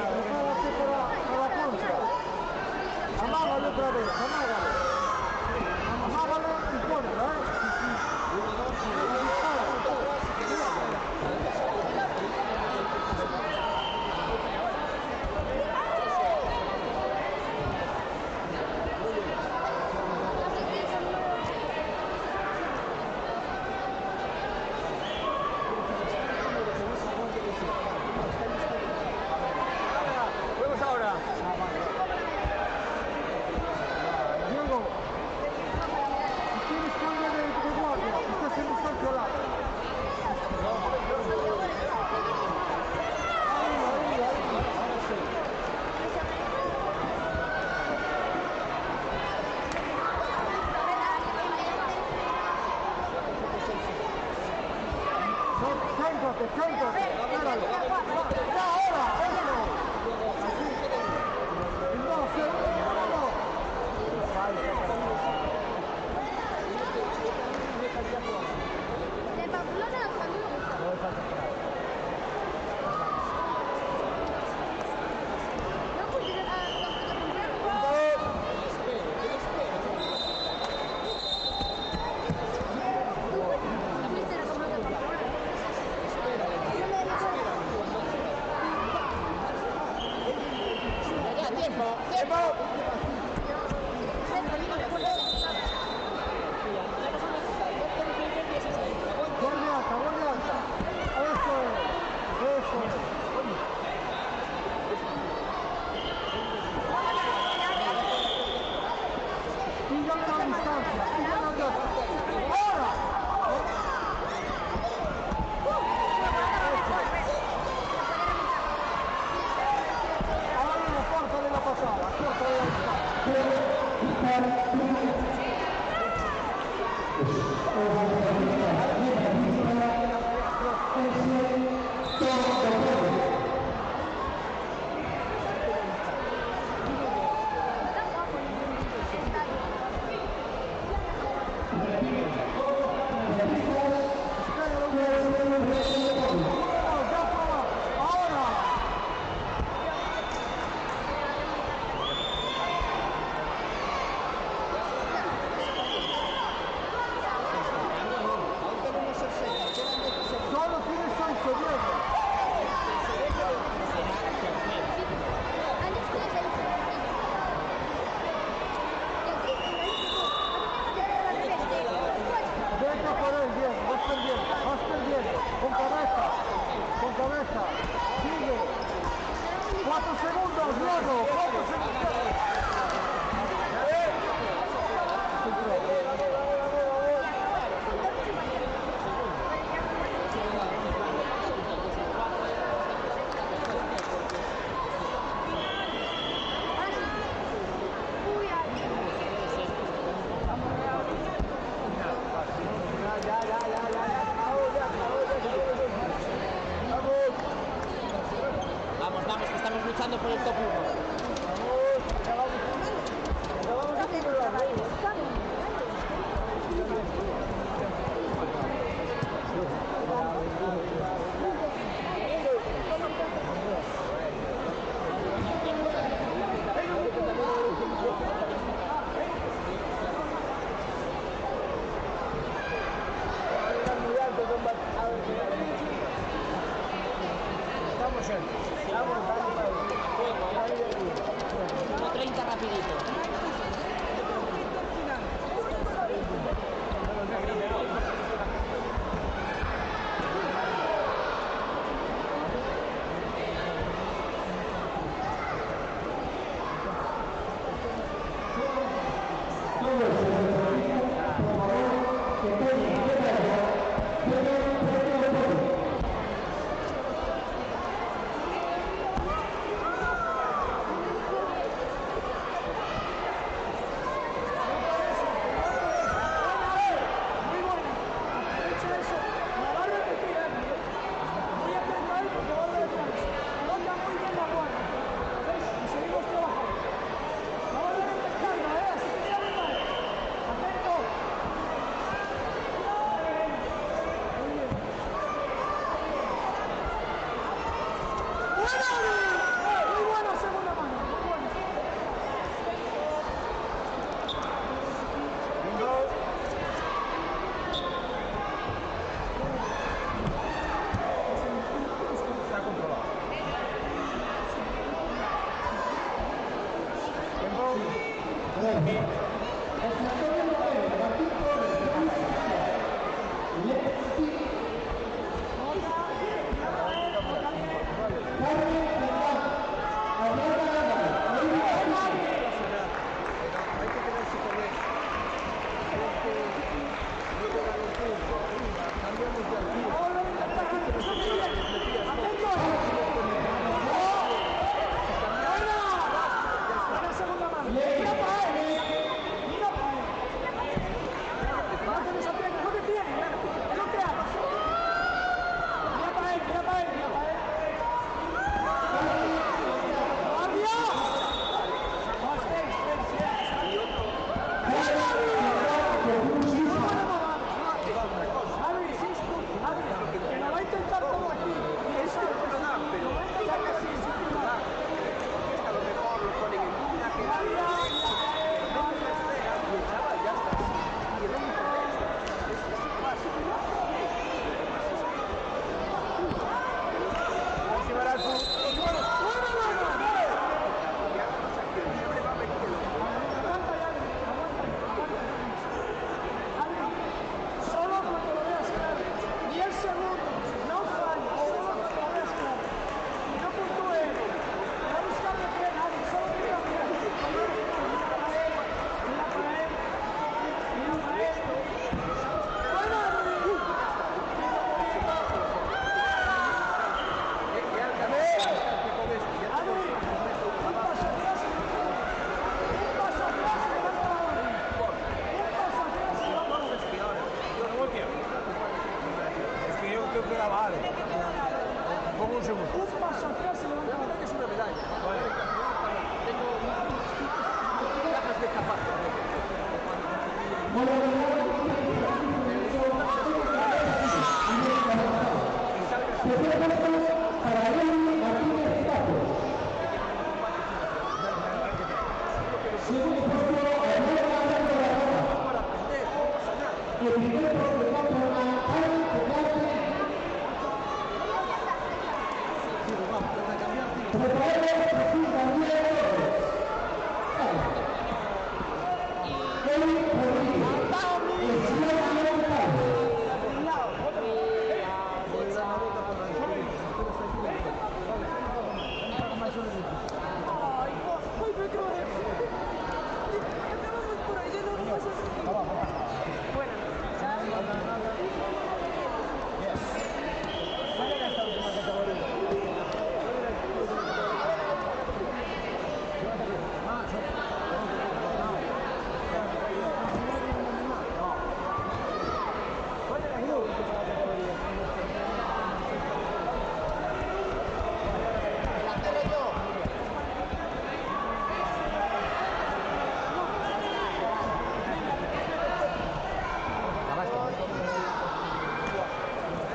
Prepárate para la contra. Amágale otra vez, amágale. Amágale y contra, Vamos ahora. Diego, si tienes cambio de guardia, estás en distancia larga. Céntrate, céntrate. Espéralo. Ya, ahora, eso. No, no. De Pamplona a San Luis. No, porque los que Ya, tiempo. ¡Tiempo! Guardia alta. Eso es. Síganle la distancia. ¡Ahora! Ahora la fuerza de la pasada. Fuerza de la Solo tienes 8, Diego. Venga por él, Diego, vas perdiendo. Con cabeza. Sigue. 4 segundos, Diego. 4 segundos. Vamos, que estamos luchando por el top 1. Vamos a titular. Vamos, 1:30 rapidito.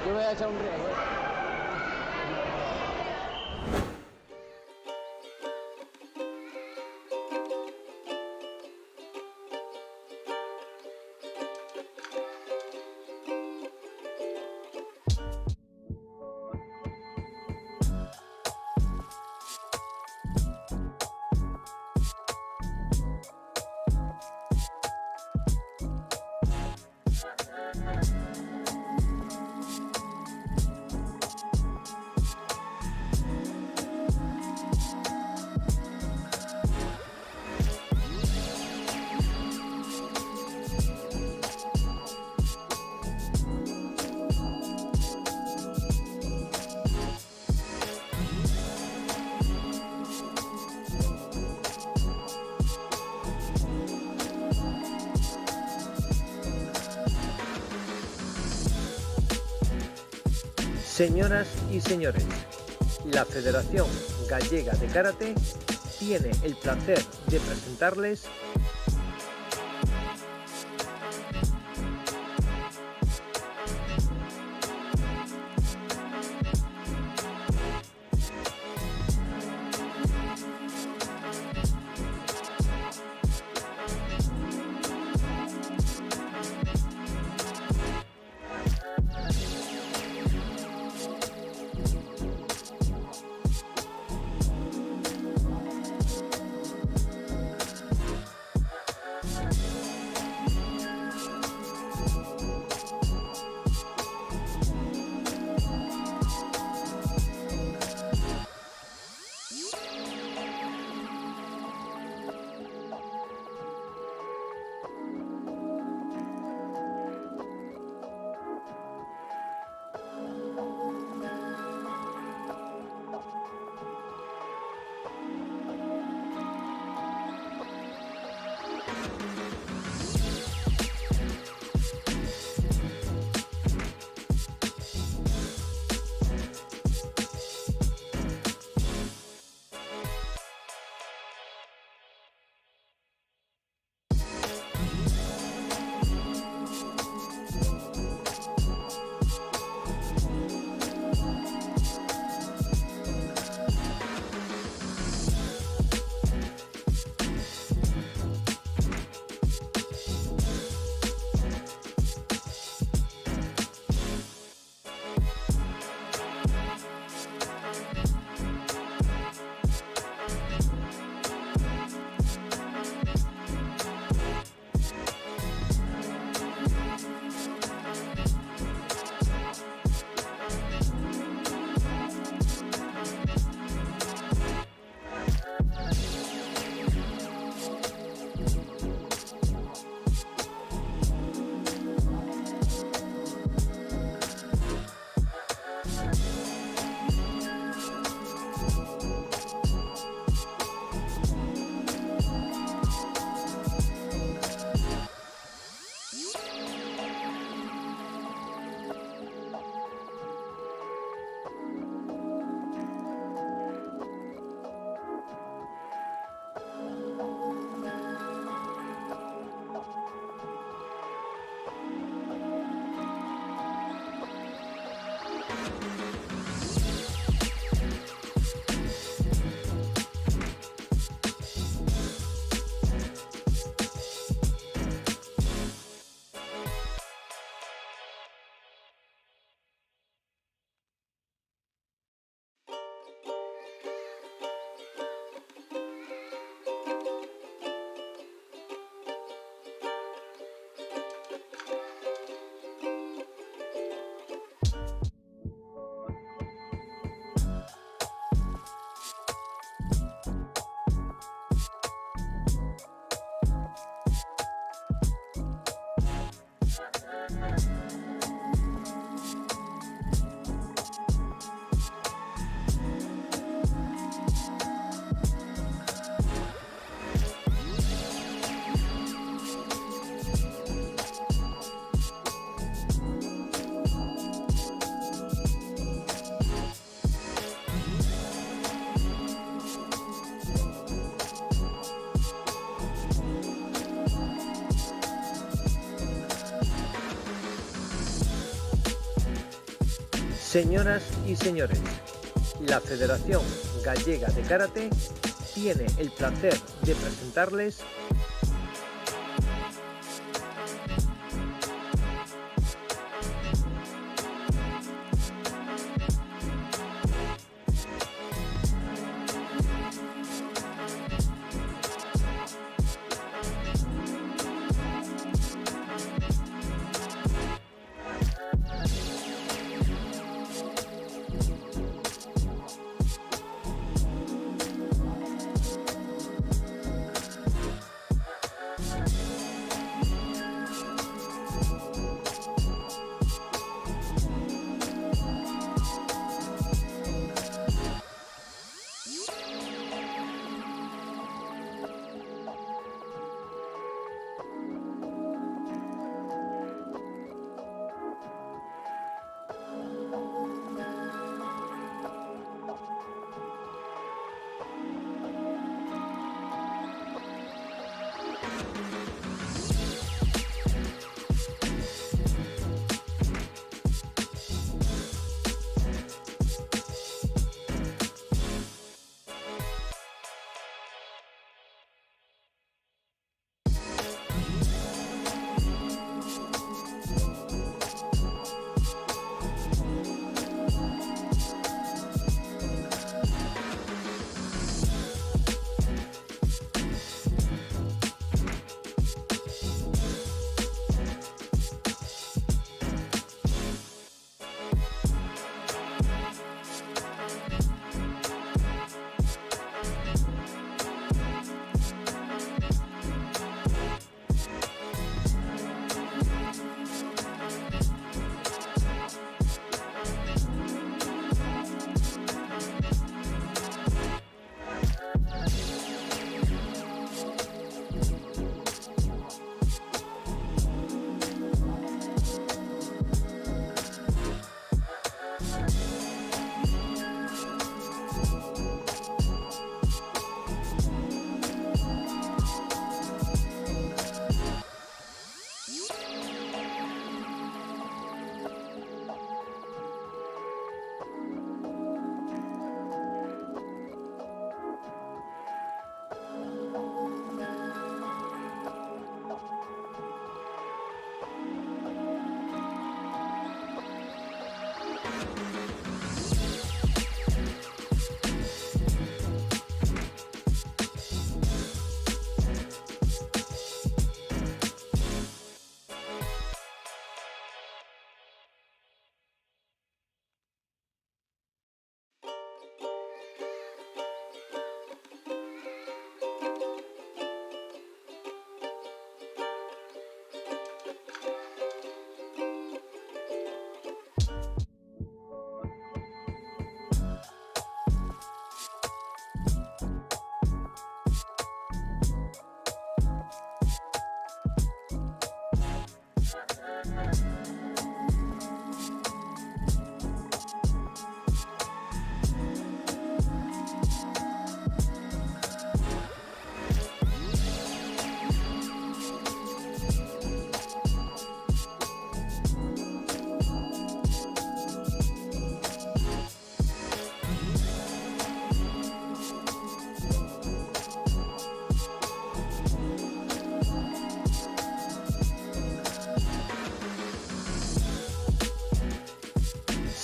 Yo voy a echar un riego, Señoras y señores, la Federación Gallega de Karate tiene el placer de presentarles Señoras y señores, la Federación Gallega de Karate tiene el placer de presentarles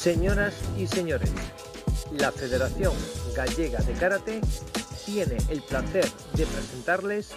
Señoras y señores, la Federación Gallega de Karate tiene el placer de presentarles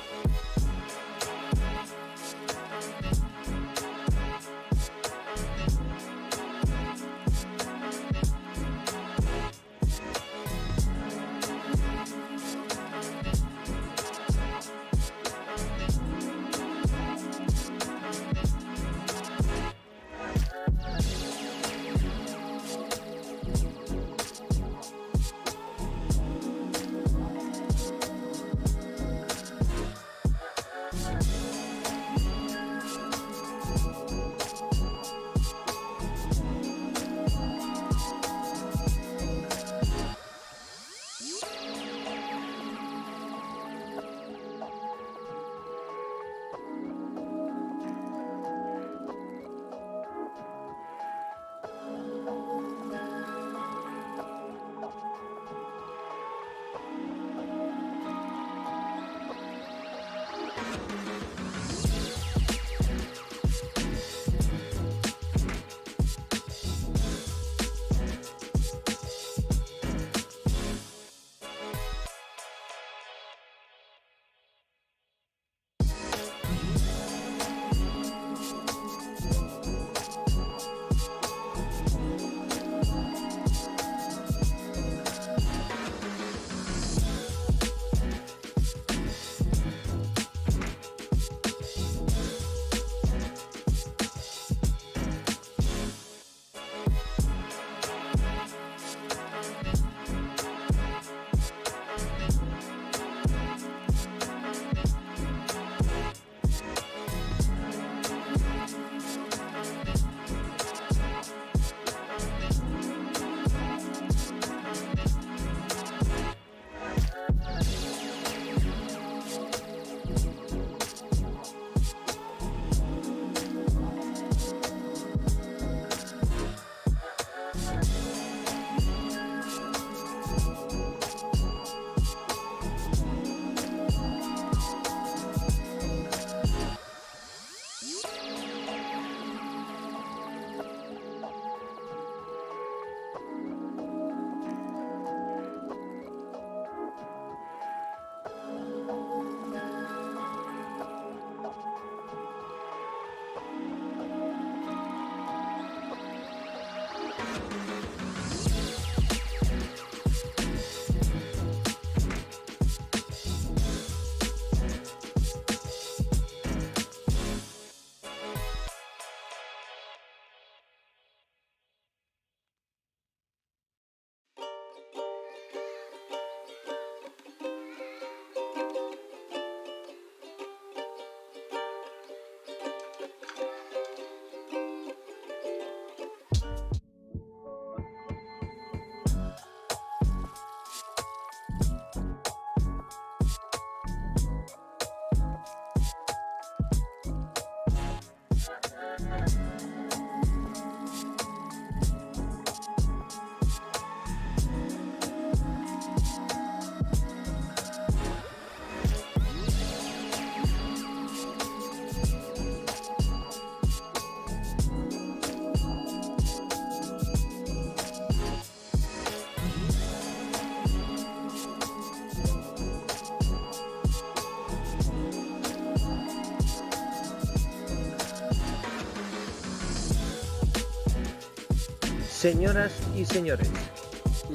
Señoras y señores,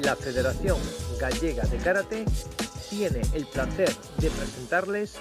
la Federación Gallega de Karate tiene el placer de presentarles